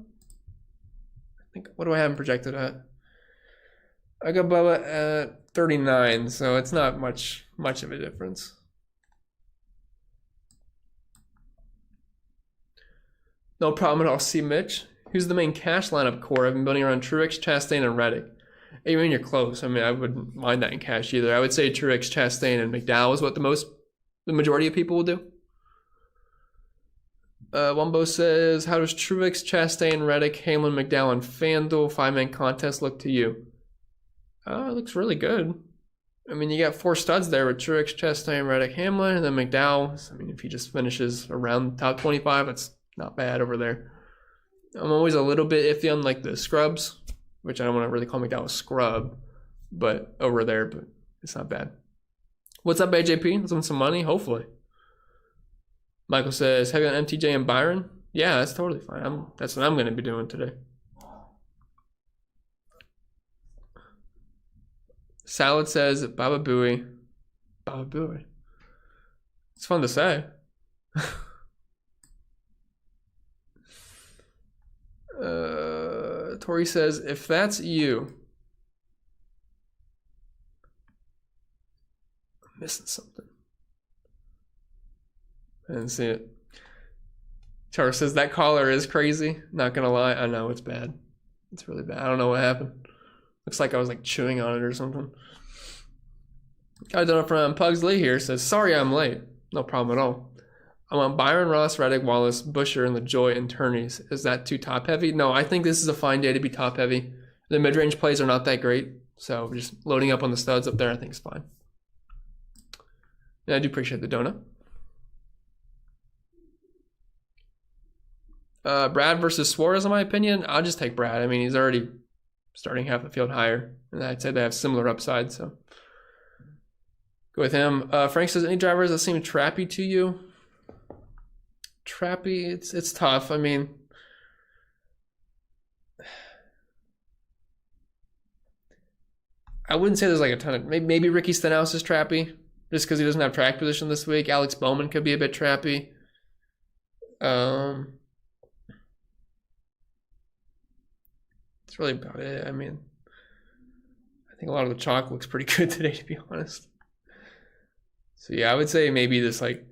I think, what do I have him projected at? I got Bubba at 39, so it's not much of a difference. No problem at all. See Mitch. Who's the main cash lineup core? I've been building around Truex, Chastain, and Reddick. Even you're close. I mean, I wouldn't mind that in cash either. I would say Truex, Chastain, and McDowell is what the majority of people will do. Wumbo says, how does Truex, Chastain, Reddick, Hamlin, McDowell, and FanDuel 5-man contest look to you? It looks really good. I mean, you got 4 studs there with Truex, Chastain, Reddick, Hamlin, and then McDowell. I mean, if he just finishes around top 25, it's not bad over there. I'm always a little bit iffy on like the scrubs, which I don't want to really call McDowell a scrub, but over there, but it's not bad. What's up, AJP? Let's win some money, hopefully. Michael says, heavy on MTJ and Byron? Yeah, that's totally fine. That's what I'm going to be doing today. Salad says, Baba Booey. Baba Booey. It's fun to say. Tori says, if that's you, I'm missing something. I didn't see it. Char says, that collar is crazy. Not gonna lie, I know it's bad. It's really bad. I don't know what happened. Looks like I was like chewing on it or something. I don't know from Pugsley here says, sorry I'm late. No problem at all. I want Byron, Ross, Reddick, Wallace, Busher, and LaJoy and Turney's. Is that too top heavy? No, I think this is a fine day to be top heavy. The mid-range plays are not that great, so just loading up on the studs up there I think is fine. And I do appreciate the donut. Brad versus Suarez, in my opinion, I'll just take Brad. I mean, he's already starting half the field higher, and I'd say they have similar upside, so go with him. Frank says, any drivers that seem trappy to you? Trappy, it's tough. I mean, I wouldn't say there's like a ton of, maybe Ricky Stenhouse is trappy just because he doesn't have track position this week. Alex Bowman could be a bit trappy. That's really about it. I mean, I think a lot of the chalk looks pretty good today, to be honest. So yeah, I would say maybe this like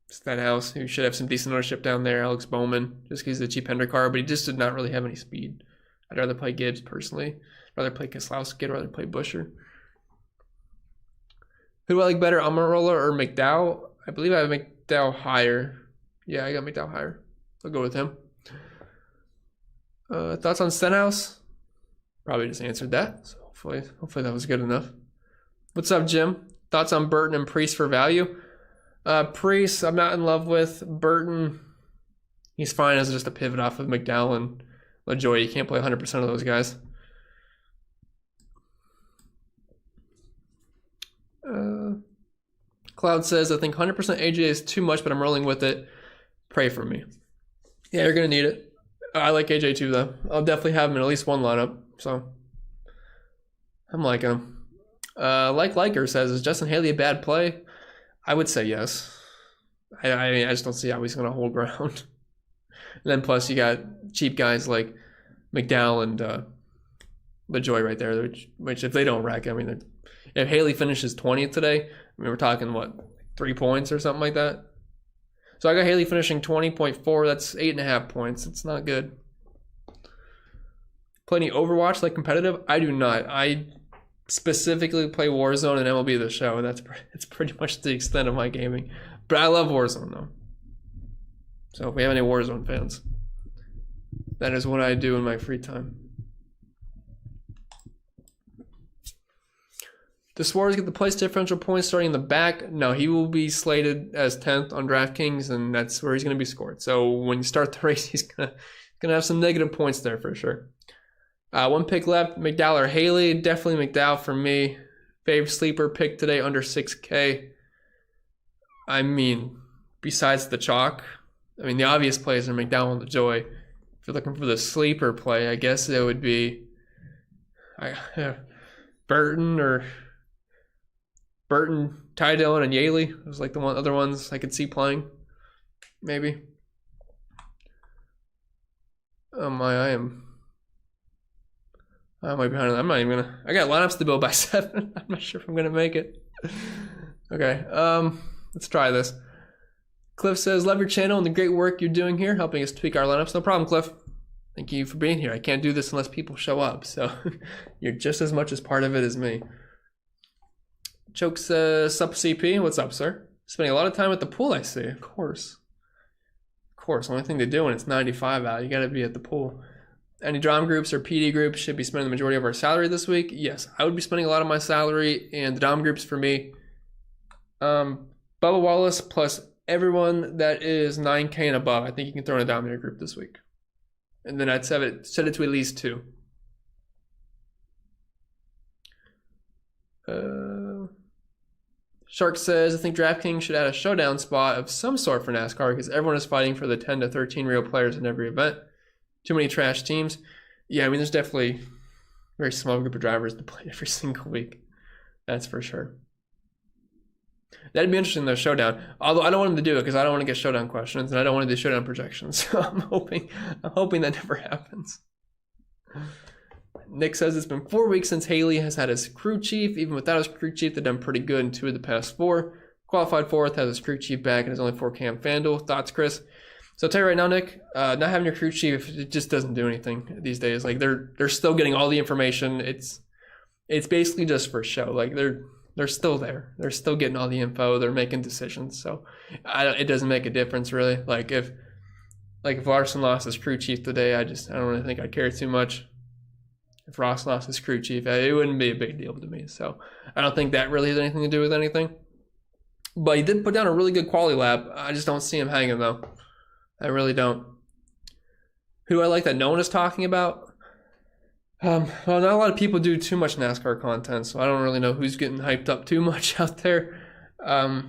Stenhouse, who should have some decent ownership down there. Alex Bowman, just because he's a cheap Hendrick car, but he just did not really have any speed. I'd rather play Gibbs personally. I'd rather play Keselowski. I'd rather play Busher. Who do I like better, Almirola or McDowell? I believe I have McDowell higher. Yeah, I got McDowell higher. I'll go with him. Thoughts on Stenhouse? Probably just answered that. So hopefully that was good enough. What's up, Jim? Thoughts on Burton and Priest for value? Priest, I'm not in love with. Burton, he's fine as just a pivot off of McDowell and LaJoy. You can't play 100% of those guys. Cloud says, I think 100% AJ is too much, but I'm rolling with it. Pray for me. Yeah, you're going to need it. I like AJ too, though. I'll definitely have him in at least one lineup. So, I'm liking him. Like Liker says, is Justin Haley a bad play? I would say yes. I just don't see how he's going to hold ground. And then plus you got cheap guys like McDowell and LaJoy right there, which if they don't wreck, I mean, if Haley finishes 20th today, I mean, we're talking, what, 3 points or something like that? So I got Haley finishing 20.4. That's 8.5 points. It's not good. Play any Overwatch, like competitive? I do not. I specifically play Warzone and MLB The Show. It's pretty much the extent of my gaming. But I love Warzone, though. So if we have any Warzone fans, that is what I do in my free time. Does Suarez get the place differential points starting in the back? No, he will be slated as 10th on DraftKings, and that's where he's going to be scored. So when you start the race, he's gonna have some negative points there for sure. One pick left, McDowell or Haley. Definitely McDowell for me. Favorite sleeper pick today under 6K. I mean, besides the chalk, I mean, the obvious plays are McDowell and LaJoy. If you're looking for the sleeper play, I guess it would be Burton, Ty Dillon, and Yaley. Those like the other ones I could see playing, maybe. Oh my, I might be behind. I'm not even gonna. I got lineups to build by 7. I'm not sure if I'm gonna make it. Okay, let's try this. Cliff says, love your channel and the great work you're doing here, helping us tweak our lineups. No problem, Cliff. Thank you for being here. I can't do this unless people show up, so you're just as much as part of it as me. Choke says, sup CP. What's up, sir? Spending a lot of time at the pool, I see. Of course. Of course. Only thing to do when it's 95 out, you got to be at the pool. Any Dom groups or PD groups should be spending the majority of our salary this week? Yes, I would be spending a lot of my salary, and the Dom groups for me, Bubba Wallace plus everyone that is 9K and above. I think you can throw in a Dominator group this week. And then I'd set it to at least 2. Shark says, I think DraftKings should add a showdown spot of some sort for NASCAR because everyone is fighting for the 10 to 13 real players in every event. Too many trash teams. Yeah, I mean, there's definitely a very small group of drivers to play every single week. That's for sure. That'd be interesting, though, showdown. Although I don't want them to do it because I don't want to get showdown questions and I don't want to do showdown projections. So I'm hoping that never happens. Nick says it's been 4 weeks since Haley has had his crew chief. Even without his crew chief, they've done pretty good in 2 of the past 4. Qualified 4th, has his crew chief back, and has only 4K on FanDuel. Thoughts, Chris? So I'll tell you right now, Nick, not having your crew chief, it just doesn't do anything these days. Like they're still getting all the information. It's basically just for show. Like they're still there. They're still getting all the info. They're making decisions. So it doesn't make a difference really. Like if Larson lost his crew chief today, I don't really think I'd care too much. If Ross lost his crew chief, it wouldn't be a big deal to me. So I don't think that really has anything to do with anything. But he did put down a really good quality lap. I just don't see him hanging though. I really don't. Who do I like that no one is talking about? Well, not a lot of people do too much NASCAR content, so I don't really know who's getting hyped up too much out there. I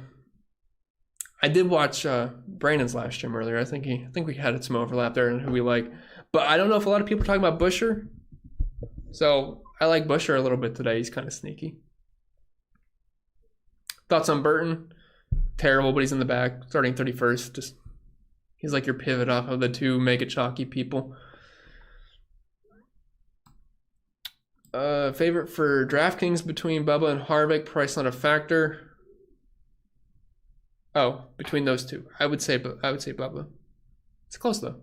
did watch Brandon's live stream earlier. I think we had some overlap there in who we like. But I don't know if a lot of people are talking about Buescher. So I like Buescher a little bit today. He's kind of sneaky. Thoughts on Burton? Terrible, but he's in the back, starting 31st. He's like your pivot off of the 2 make it chalky people. Favorite for DraftKings between Bubba and Harvick, price not a factor. Oh, between those 2, I would say Bubba. It's close though.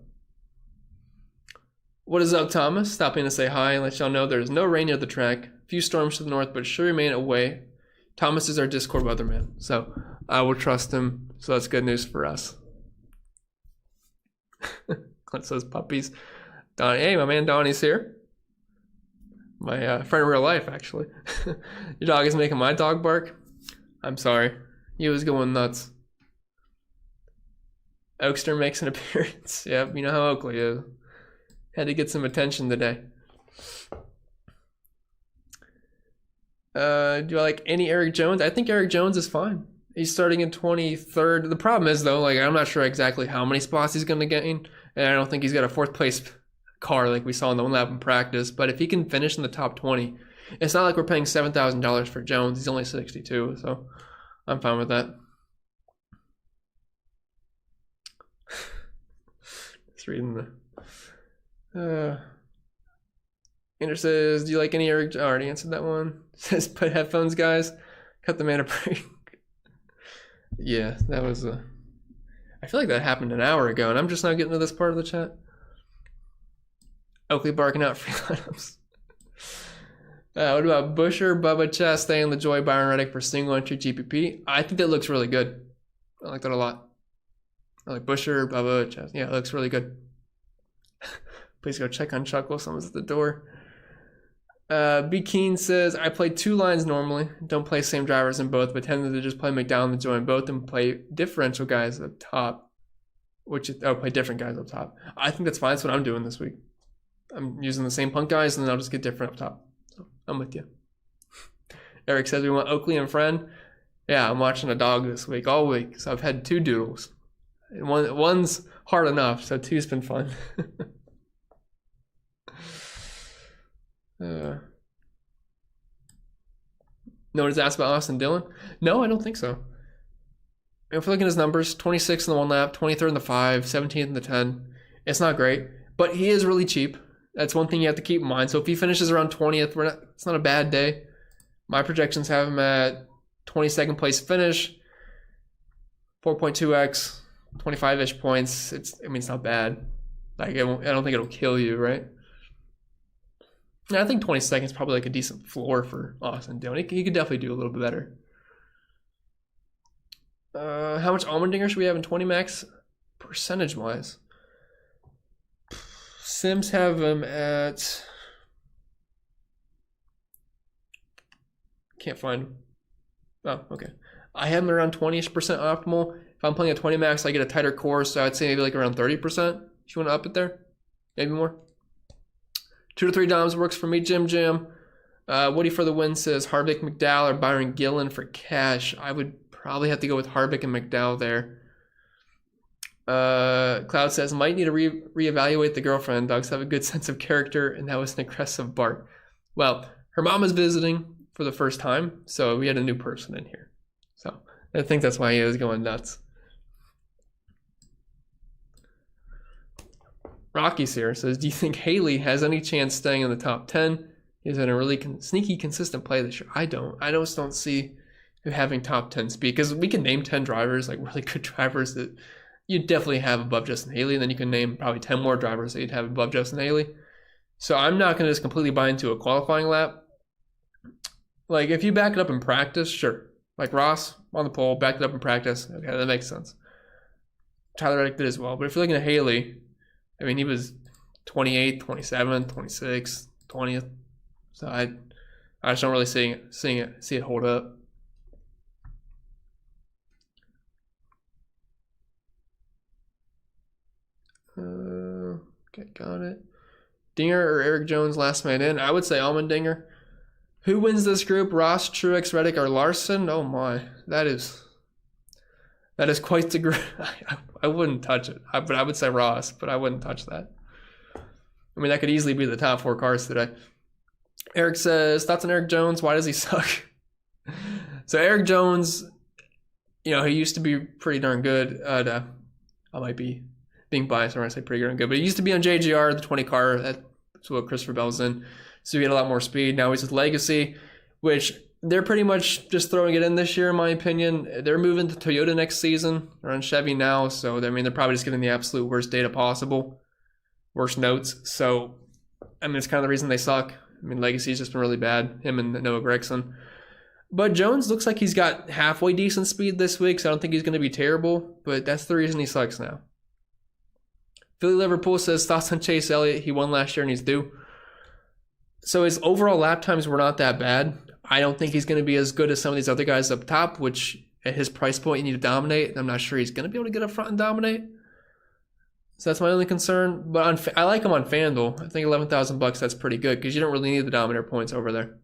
What is up, Thomas? Stopping to say hi and let y'all know there's no rain near the track. Few storms to the north, but should remain away. Thomas is our Discord weatherman, so I will trust him. So that's good news for us. Clint says puppies. Donnie, hey, my man Donnie's here. My friend in real life, actually. Your dog is making my dog bark. I'm sorry. He was going nuts. Oakster makes an appearance. Yep, you know how Oakley is. Had to get some attention today. Do I like any Eric Jones? I think Eric Jones is fine. He's starting in 23rd. The problem is, though, like I'm not sure exactly how many spots he's going to gain. And I don't think he's got a 4th place car like we saw in the one lap in practice. But if he can finish in the top 20, it's not like we're paying $7,000 for Jones. He's only 62, so I'm fine with that. Just reading the... Inter says, do you like any Eric... I already answered that one. Says, put headphones, guys. Cut the man a break. Yeah, that was a... I feel like that happened an hour ago, and I'm just now getting to this part of the chat. Oakley barking out free lineups. What about Busher, Bubba, Chastain, LaJoy, Byron Reddick for single entry GPP? I think that looks really good. I like that a lot. I like Busher, Bubba, Chastain. Yeah, it looks really good. Please go check on Chuck while someone's at the door. B. Keen says, I play 2 lines normally. Don't play same drivers in both, but tend to just play McDowell and LaJoy in both and play differential guys up top. Play different guys up top. I think that's fine. That's what I'm doing this week. I'm using the same punk guys, and then I'll just get different up top. So I'm with you. Eric says we want Oakley and Friend. Yeah, I'm watching a dog this week, all week. So I've had 2 doodles. And one's hard enough, so 2's been fun. No one has asked about Austin Dillon? No, I don't think so. If we're looking at his numbers, 26 in the 1 lap, 23rd in the 5, 17th in the 10. It's not great, but he is really cheap. That's one thing you have to keep in mind. So if he finishes around 20th, it's not a bad day. My projections have him at 22nd place finish, 4.2x, 25-ish points. It's not bad. Like I don't think it'll kill you, right? I think 22nd is probably like a decent floor for Austin Dillon. He could definitely do a little bit better. How much Allmendinger should we have in 20 max percentage-wise? Sims have him at... Can't find him. Oh, okay. I have him around 20-ish percent optimal. If I'm playing a 20 max, I get a tighter course, so I'd say maybe like around 30%. If you want to up it there, maybe more. 2 to 3 dimes works for me, Jim. Woody for the win says Harvick, McDowell, or Byron Gillen for cash. I would probably have to go with Harvick and McDowell there. Cloud says might need to reevaluate the girlfriend. Dogs have a good sense of character, and that was an aggressive bark. Well, her mom is visiting for the first time, so we had a new person in here. So I think that's why he was going nuts. Rocky's here says, do you think Haley has any chance staying in the top 10? He's in a really sneaky, consistent play this year. I just don't see him having top 10 speed, because we can name 10 drivers, like really good drivers that you'd definitely have above Justin Haley, and then you can name probably 10 more drivers that you'd have above Justin Haley. So I'm not going to just completely buy into a qualifying lap. Like if you back it up in practice, sure. Like Ross on the pole, backed it up in practice. Okay, that makes sense. Tyler Reddick did as well. But if you're looking at Haley, I mean, he was 28th, 27th, 26th, 20th. So I just don't really see it hold up. Okay, got it. Dinger or Eric Jones last man in? I would say Allmendinger. Who wins this group? Ross, Truex, Reddick, or Larson? Oh my, that is quite the group. I wouldn't touch it. But I would say Ross, but I wouldn't touch that. I mean, that could easily be the top 4 cars today. Eric says, thoughts on Eric Jones? Why does he suck? So Eric Jones, he used to be pretty darn good. I might be being biased when I say pretty darn good, but he used to be on JGR, the 20 car. That's what Christopher Bell's in. So he had a lot more speed. Now he's with Legacy, which they're pretty much just throwing it in this year, in my opinion. They're moving to Toyota next season. They're on Chevy now, so I mean, they're probably just getting the absolute worst data possible, worst notes. So, I mean, it's kind of the reason they suck. I mean, Legacy's just been really bad, him and Noah Gragson. But Jones looks like he's got halfway decent speed this week, so I don't think he's going to be terrible, but that's the reason he sucks now. Philly Liverpool says, thoughts on Chase Elliott? He won last year and he's due. So his overall lap times were not that bad. I don't think he's going to be as good as some of these other guys up top, which at his price point you need to dominate. I'm not sure he's going to be able to get up front and dominate. So that's my only concern. But I like him on FanDuel. I think $11,000 that's pretty good because you don't really need the Dominator points over there.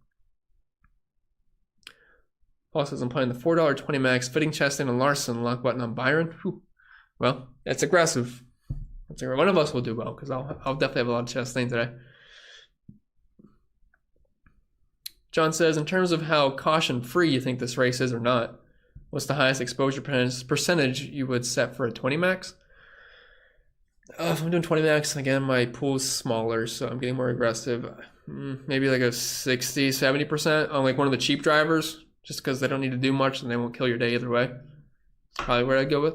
Paul says I'm playing the $4.20 max, fitting Chastain and Larson, lock button on Byron. Whew. Well, that's aggressive. One of us will do well because I'll definitely have a lot of Chastain today. John says, in terms of how caution-free you think this race is or not, what's the highest exposure percentage you would set for a 20 max? If I'm doing 20 max, again, my pool's smaller, so I'm getting more aggressive. Maybe like a 60, 70% on like one of the cheap drivers, just because they don't need to do much and they won't kill your day either way. Probably where I'd go with.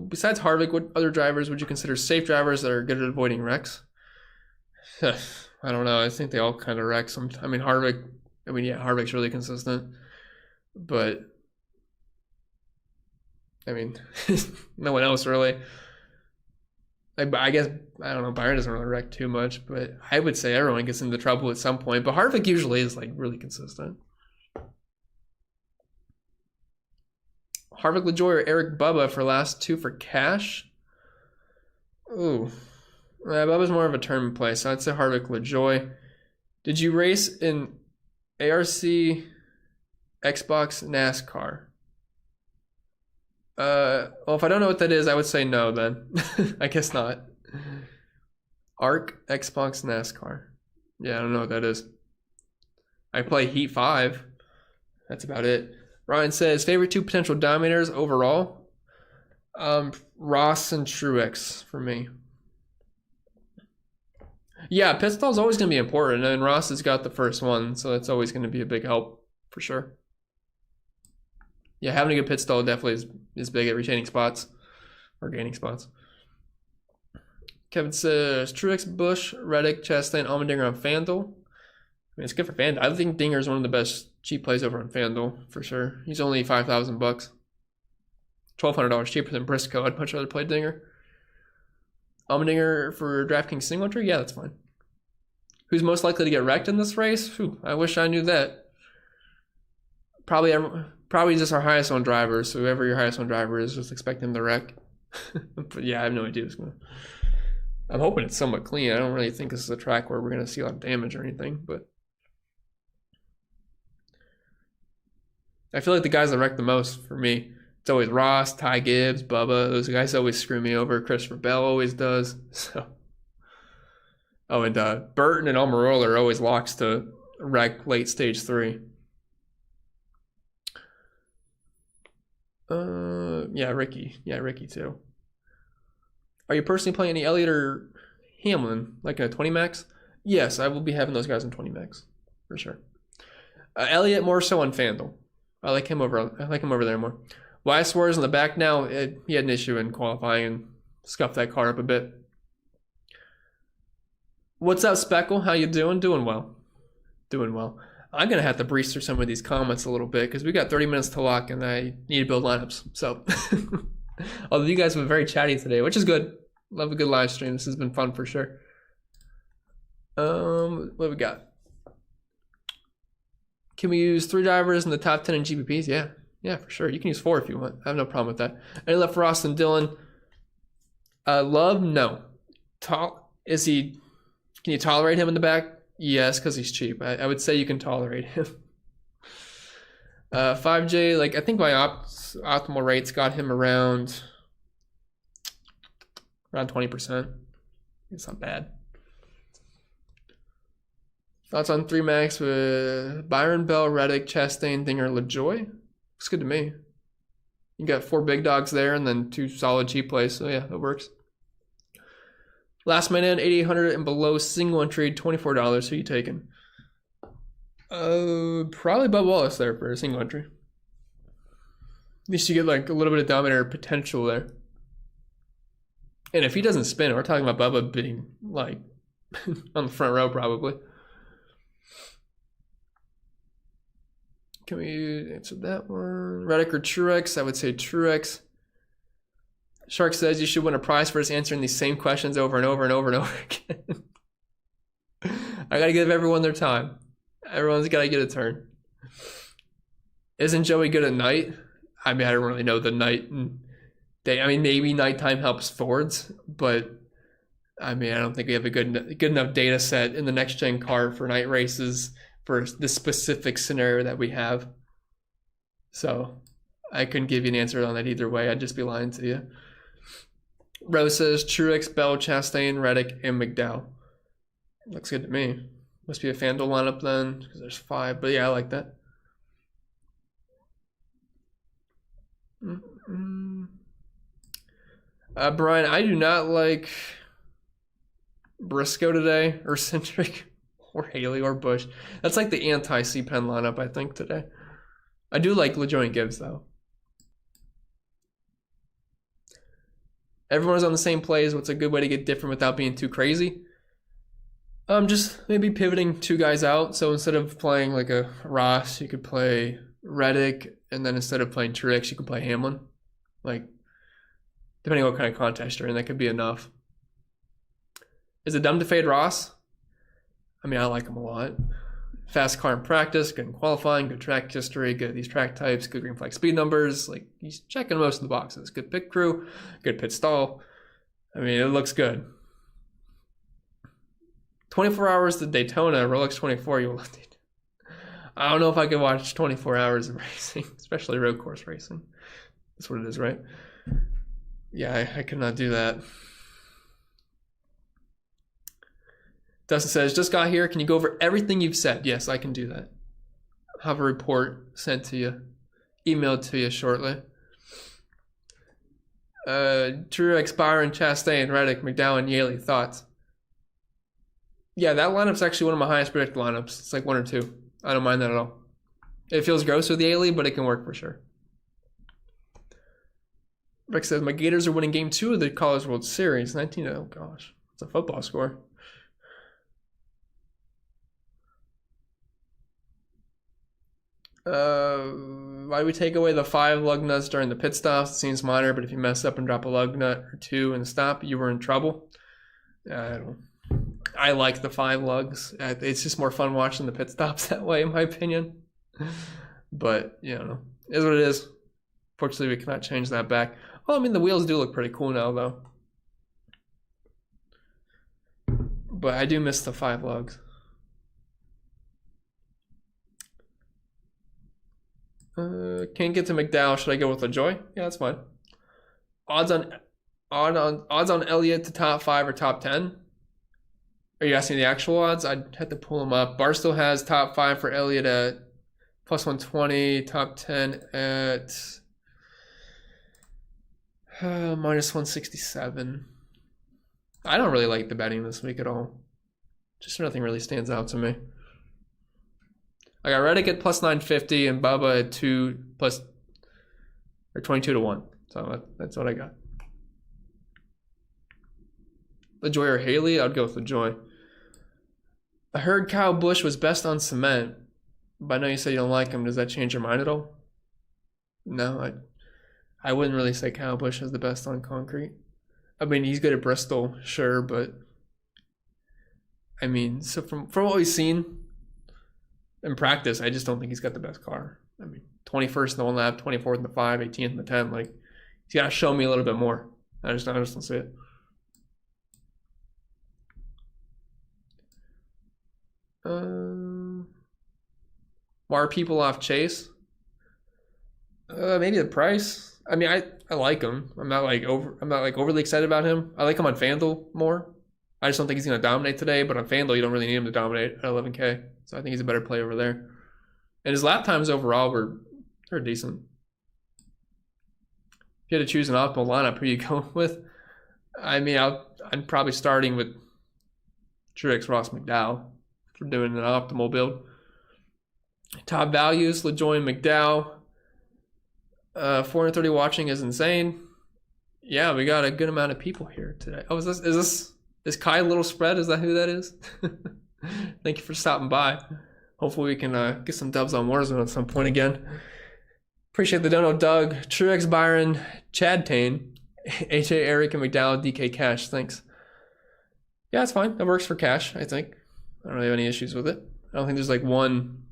Besides Harvick, what other drivers would you consider safe drivers that are good at avoiding wrecks? I don't know. I think they all kind of wreck. I mean, Harvick's really consistent. But, I mean, no one else really. I guess, I don't know, Byron doesn't really wreck too much, but I would say everyone gets into trouble at some point. But Harvick usually is like really consistent. Harvick, LaJoy, or Eric Bubba for last two for cash? Ooh. Bubba's more of a term play, so I'd say Harvick, LaJoy. Did you race in ARC, Xbox, NASCAR? Well, if I don't know what that is, I would say no then. I guess not. ARC, Xbox, NASCAR. Yeah, I don't know what that is. I play Heat 5. That's about it. Ryan says, favorite two potential dominators overall? Ross and Truex for me. Yeah, pit stall's always going to be important, and Ross has got the first one, so that's always going to be a big help for sure. Yeah, having a good pit stall definitely is big at retaining spots or gaining spots. Kevin says, Truex, Busch, Reddick, Chastain, Allmendinger on FanDuel. I mean, it's good for FanDuel. I think Dinger is one of the best cheap plays over on FanDuel for sure. He's only $5,000, $1,200 cheaper than Briscoe. I'd much rather play Dinger. Allmendinger for DraftKings single entry? Yeah, that's fine. Who's most likely to get wrecked in this race? Whew, I wish I knew that. Probably just our highest owned driver. So whoever your highest owned driver is, just expect him to wreck. But yeah, I have no idea who's going to. I'm hoping it's somewhat clean. I don't really think this is a track where we're going to see a lot of damage or anything, but I feel like the guys that wreck the most for me, it's always Ross, Ty Gibbs, Bubba. Those guys always screw me over. Christopher Bell always does. So, and Burton and Almirola are always locks to wreck late stage 3. Yeah, Ricky. Yeah, Ricky too. Are you personally playing any Elliott or Hamlin, like a 20 max? Yes, I will be having those guys in 20 max for sure. Elliott more so on FanDuel. I like him over there more. Why Suarez in the back now? He had an issue in qualifying and scuffed that car up a bit. What's up, Speckle? How you doing? Doing well. Doing well. I'm going to have to breeze through some of these comments a little bit because we got 30 minutes to lock and I need to build lineups. So, although you guys have been very chatty today, which is good. Love a good live stream. This has been fun for sure. What we got? Can we use 3 drivers in the top 10 in GPPs? Yeah, for sure. You can use 4 if you want. I have no problem with that. Any left for Austin Dillon? Love? No. Can you tolerate him in the back? Yes, because he's cheap. I would say you can tolerate him. 5J, like I think my optimal rates got him around 20%. It's not bad. Thoughts on 3 max with Byron, Bell, Reddick, Chastain, Dinger, LaJoy? Looks good to me. You got 4 big dogs there and then 2 solid cheap plays. So yeah, it works. Last man in, 8,800 and below, single entry, $24. Who you taking? Probably Bub Wallace there for a single entry. At least you get like a little bit of dominator potential there. And if he doesn't spin, we're talking about Bubba being like on the front row probably. Can we answer that one? Reddick or Truex? I would say Truex. Shark says you should win a prize for us answering these same questions over and over and over and over again. I gotta give everyone their time. Everyone's gotta get a turn. Isn't Joey good at night? I mean, I don't really know the night and day. I mean, maybe nighttime helps Fords, but I mean, I don't think we have a good enough data set in the next gen car for night races for the specific scenario that we have. So I couldn't give you an answer on that either way. I'd just be lying to you. Rose says Truex, Bell, Chastain, Reddick, and McDowell. Looks good to me. Must be a FanDuel lineup then, because there's 5. But yeah, I like that. Brian, I do not like Briscoe today, or Centric, or Haley, or Busch. That's like the anti-C-Pen lineup, I think, today. I do like LaJoyne Gibbs, though. Everyone's on the same plays. What's a good way to get different without being too crazy? Just maybe pivoting 2 guys out. So instead of playing like a Ross, you could play Reddick, and then instead of playing Truex, you could play Hamlin. Like, depending on what kind of contest you're in, that could be enough. Is it dumb to fade Ross? I mean, I like him a lot. Fast car in practice, good in qualifying, good track history, good at these track types, good green flag speed numbers. Like, he's checking most of the boxes. Good pit crew, good pit stall. I mean, it looks good. 24 hours to Daytona, Rolex 24, you will love it. I don't know if I could watch 24 hours of racing, especially road course racing. That's what it is, right? Yeah, I could not do that. Dustin says, just got here. Can you go over everything you've said? Yes, I can do that. I'll have a report sent to you, emailed to you shortly. Truex, Byron, Chastain, Reddick, McDowell, Yaley, thoughts? Yeah, that lineup's actually one of my highest predicted lineups. It's like 1 or 2. I don't mind that at all. It feels gross with Yaley, but it can work for sure. Rick says, my Gators are winning game 2 of the College World Series. 19, oh gosh. It's a football score. Why do we take away the 5 lug nuts during the pit stops? It seems minor, but if you mess up and drop a lug nut or 2 in the stop, you were in trouble. I like the 5 lugs. It's just more fun watching the pit stops that way, in my opinion. But, you know, it is what it is. Fortunately, we cannot change that back. Well, I mean, the wheels do look pretty cool now, though. But I do miss the 5 lugs. Can't get to McDowell. Should I go with LaJoy? Yeah, that's fine. Odds on Elliott to top 5 or top 10? Are you asking the actual odds? I'd have to pull them up. Barstool has top 5 for Elliott at plus 120, top 10 at minus 167. I don't really like the betting this week at all. Just nothing really stands out to me. I got Reddick at plus 950 and Bubba at 2 plus or 22 to 1. So that's what I got. LaJoy or Haley? I'd go with LaJoy. I heard Kyle Busch was best on cement, but I know you said you don't like him. Does that change your mind at all? No, I wouldn't really say Kyle Busch is the best on concrete. I mean, he's good at Bristol, sure, but I mean, so from what we've seen in practice, I just don't think he's got the best car. I mean, 21st in the 1 lap, 24th in the 5, 18th in the 10. Like, he's got to show me a little bit more. I just don't see it. Why are people off Chase? Maybe the price. I mean, I like him. I'm not like overly excited about him. I like him on FanDuel more. I just don't think he's going to dominate today. But on FanDuel, you don't really need him to dominate at 11K. So I think he's a better play over there. And his lap times overall are decent. If you had to choose an optimal lineup, who are you going with? I mean, I'm probably starting with Truex, Ross, McDowell for doing an optimal build. Top values: LaJoy, McDowell. 430 watching is insane. Yeah, we got a good amount of people here today. Oh, is Kai Little Spread? Is that who that is? Thank you for stopping by. Hopefully we can get some dubs on Warzone at some point again. Appreciate the dono, Doug. Truex, Byron, Chad Tane, HA, Eric, and McDowell, DK Cash. Thanks. Yeah, it's fine. That works for Cash, I think. I don't really have any issues with it. I don't think there's like one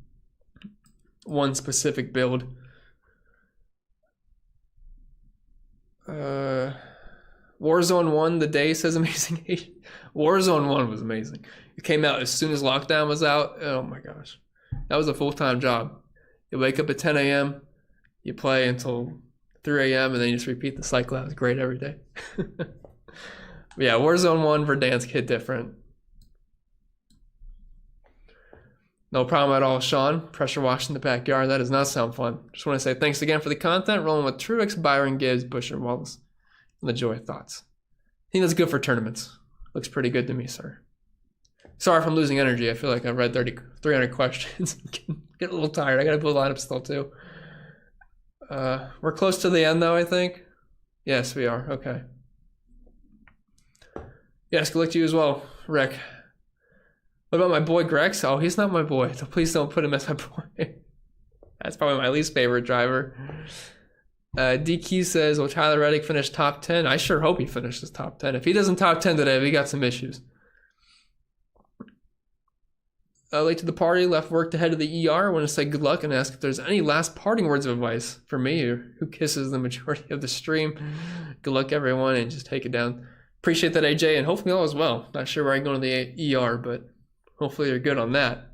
specific build. Warzone 1, the day says amazing. Warzone 1 was amazing. It came out as soon as lockdown was out. Oh my gosh. That was a full-time job. You wake up at 10 a.m., you play until 3 a.m., and then you just repeat the cycle. That was great every day. Yeah, Warzone 1, Verdansk hit different. No problem at all, Sean. Pressure wash in the backyard. That does not sound fun. Just want to say thanks again for the content. Rolling with Truex, Byron, Gibbs, Busher, Wallace. And the Joy thoughts. I think that's good for tournaments. Looks pretty good to me, sir. Sorry if I'm losing energy. I feel like I've read 300 questions. Get a little tired. I got to build lineup still, too. We're close to the end, though, I think. Yes, we are. Okay. Yes, good luck to you as well, Rick. What about my boy Grex? Oh, he's not my boy. So please don't put him as my boy. That's probably my least favorite driver. DQ says, will Tyler Reddick finish top 10? I sure hope he finishes top 10. If he doesn't top 10 today, we got some issues. Late to the party, left work to head to the ER. I want to say good luck and ask if there's any last parting words of advice for me, or who kisses the majority of the stream. Good luck, everyone, and just take it down. Appreciate that, AJ, and hopefully all is well. Not sure where I go to the ER, but hopefully you're good on that.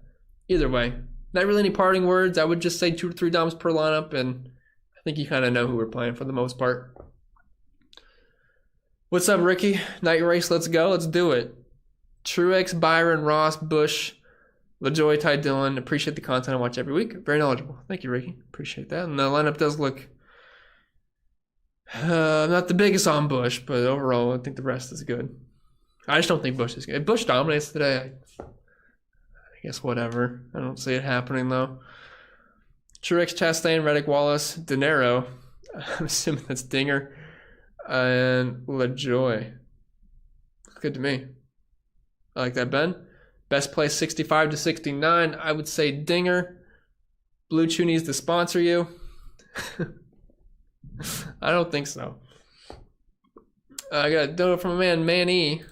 Either way, not really any parting words. I would just say 2 to 3 doms per lineup, and I think you kind of know who we're playing for the most part. What's up, Ricky? Night race, let's go. Let's do it. Truex, Byron, Ross, Bush, LaJoy, Ty Dillon. Appreciate the content I watch every week. Very knowledgeable. Thank you, Ricky. Appreciate that. And the lineup does look not the biggest on Bush, but overall, I think the rest is good. I just don't think Bush is good. If Bush dominates today, I guess whatever. I don't see it happening, though. Truex, Chastain, Reddick, Wallace, De Niro. I'm assuming that's Dinger. And LaJoy. Good to me. I like that, Ben. Best play 65 to 69. I would say Dinger. Blue Chew needs to sponsor you. I don't think so. I got a dono from a man, Manny.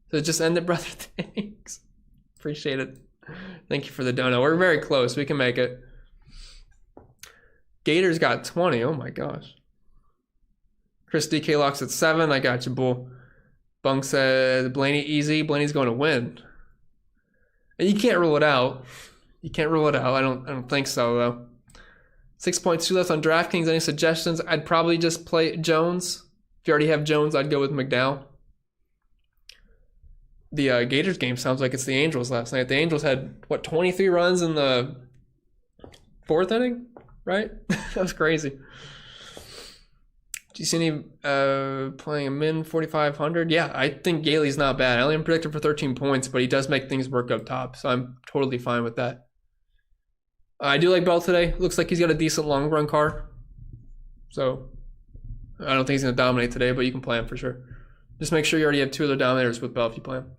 So just end it, brother. Thanks. Appreciate it. Thank you for the dono. We're very close. We can make it. Gators got 20. Oh my gosh. Chris DK locks at 7. I got you, bull. Bunk said Blaney easy. Blaney's going to win. And you can't rule it out. You can't rule it out. I don't think so, though. 6.2 left on DraftKings. Any suggestions? I'd probably just play Jones. If you already have Jones, I'd go with McDowell. The Gators game sounds like it's the Angels last night. The Angels had, 23 runs in the 4th inning? Right? That was crazy. Do you see any playing a min 4,500? Yeah, I think Gailey's not bad. I only predicted for 13 points, but he does make things work up top, so I'm totally fine with that. I do like Bell today. Looks like he's got a decent long run car. So I don't think he's going to dominate today, but you can play him for sure. Just make sure you already have 2 other dominators with Bell if you play him.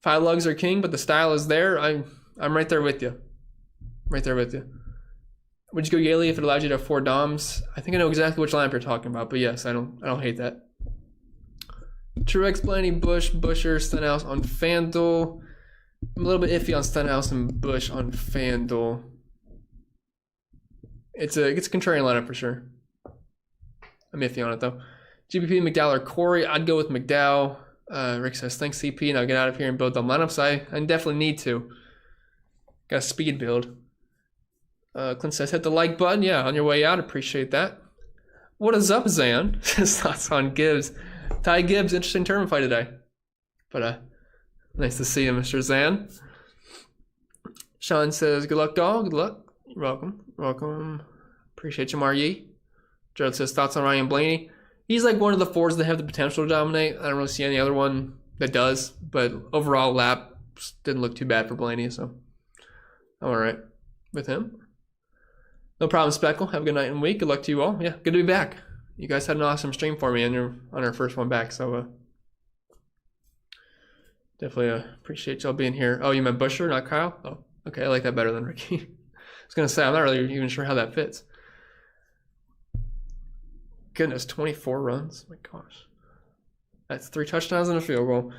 5 lugs are king, but the style is there. I'm right there with you. Right there with you. Would you go Yaley if it allowed you to have 4 doms? I think I know exactly which lineup you're talking about, but yes, I don't hate that. Truex, Blaney, Bush, Busher, Stenhouse on FanDuel. I'm a little bit iffy on Stenhouse and Bush on FanDuel. It's a contrarian lineup for sure. I'm iffy on it though. GBP, McDowell, or Corey. I'd go with McDowell. Rick says, thanks CP. Now get out of here and build the lineups. I definitely need to. Got a speed build. Clint says, hit the like button. Yeah, on your way out. Appreciate that. What is up, Zan? His thoughts on Gibbs. Ty Gibbs, interesting tournament fight today. But nice to see you, Mr. Zan. Sean says, good luck, dog. Good luck. You're welcome. Welcome. Appreciate you, Marye. Gerald says, thoughts on Ryan Blaney. He's like one of the 4s that have the potential to dominate. I don't really see any other one that does. But overall, lap didn't look too bad for Blaney, so I'm all right with him. No problem, Speckle. Have a good night and week. Good luck to you all. Yeah, good to be back. You guys had an awesome stream for me on our first one back, so definitely appreciate y'all being here. Oh, you meant Busher, not Kyle? Oh, okay. I like that better than Ricky. I was going to say, I'm not really even sure how that fits. Goodness, 24 runs? Oh my gosh. That's 3 touchdowns and a field goal.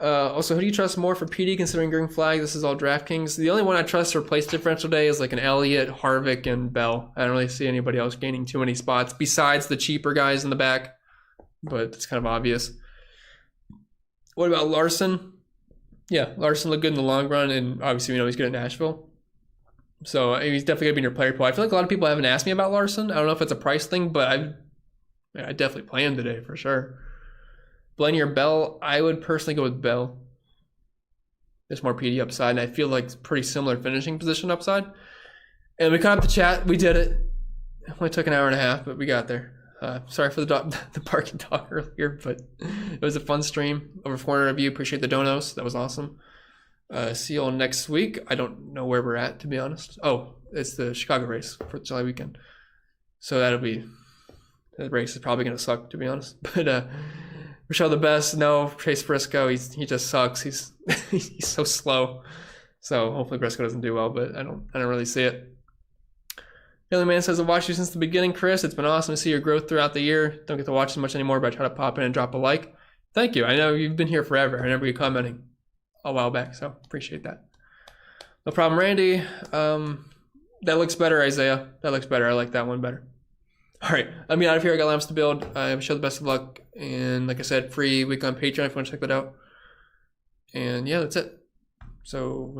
Also, who do you trust more for PD considering green flag? This is all DraftKings. The only one I trust for place differential day is like an Elliott, Harvick, and Bell. I don't really see anybody else gaining too many spots besides the cheaper guys in the back, but it's kind of obvious. What about Larson? Yeah, Larson looked good in the long run, and obviously we know he's good at Nashville. So he's definitely going to be in your player pool. I feel like a lot of people haven't asked me about Larson. I don't know if it's a price thing, but I definitely play him today for sure. Blaney or Bell? I would personally go with Bell. There's more PD upside, and I feel like it's pretty similar finishing position upside. And we caught up the chat. We did it. It only took an hour and a half, but we got there. Sorry for the barking dog earlier, but it was a fun stream. Over 400 of you. Appreciate the donos. That was awesome. See you all next week. I don't know where we're at, to be honest. Oh, it's the Chicago race for July weekend. So the race is probably going to suck, to be honest. But wish all the best. No, Chase Briscoe, he just sucks. He's he's so slow. So hopefully Briscoe doesn't do well, but I don't really see it. Haley Man says, I've watched you since the beginning, Chris. It's been awesome to see your growth throughout the year. Don't get to watch as much anymore, but I try to pop in and drop a like. Thank you. I know you've been here forever. I remember you commenting a while back, so appreciate that. No problem, Randy. That looks better, Isaiah. That looks better. I like that one better. All right, I'm out of here. I got lamps to build. I wish you all the best of luck. And like I said, free week on Patreon if you want to check that out. And yeah, that's it. So when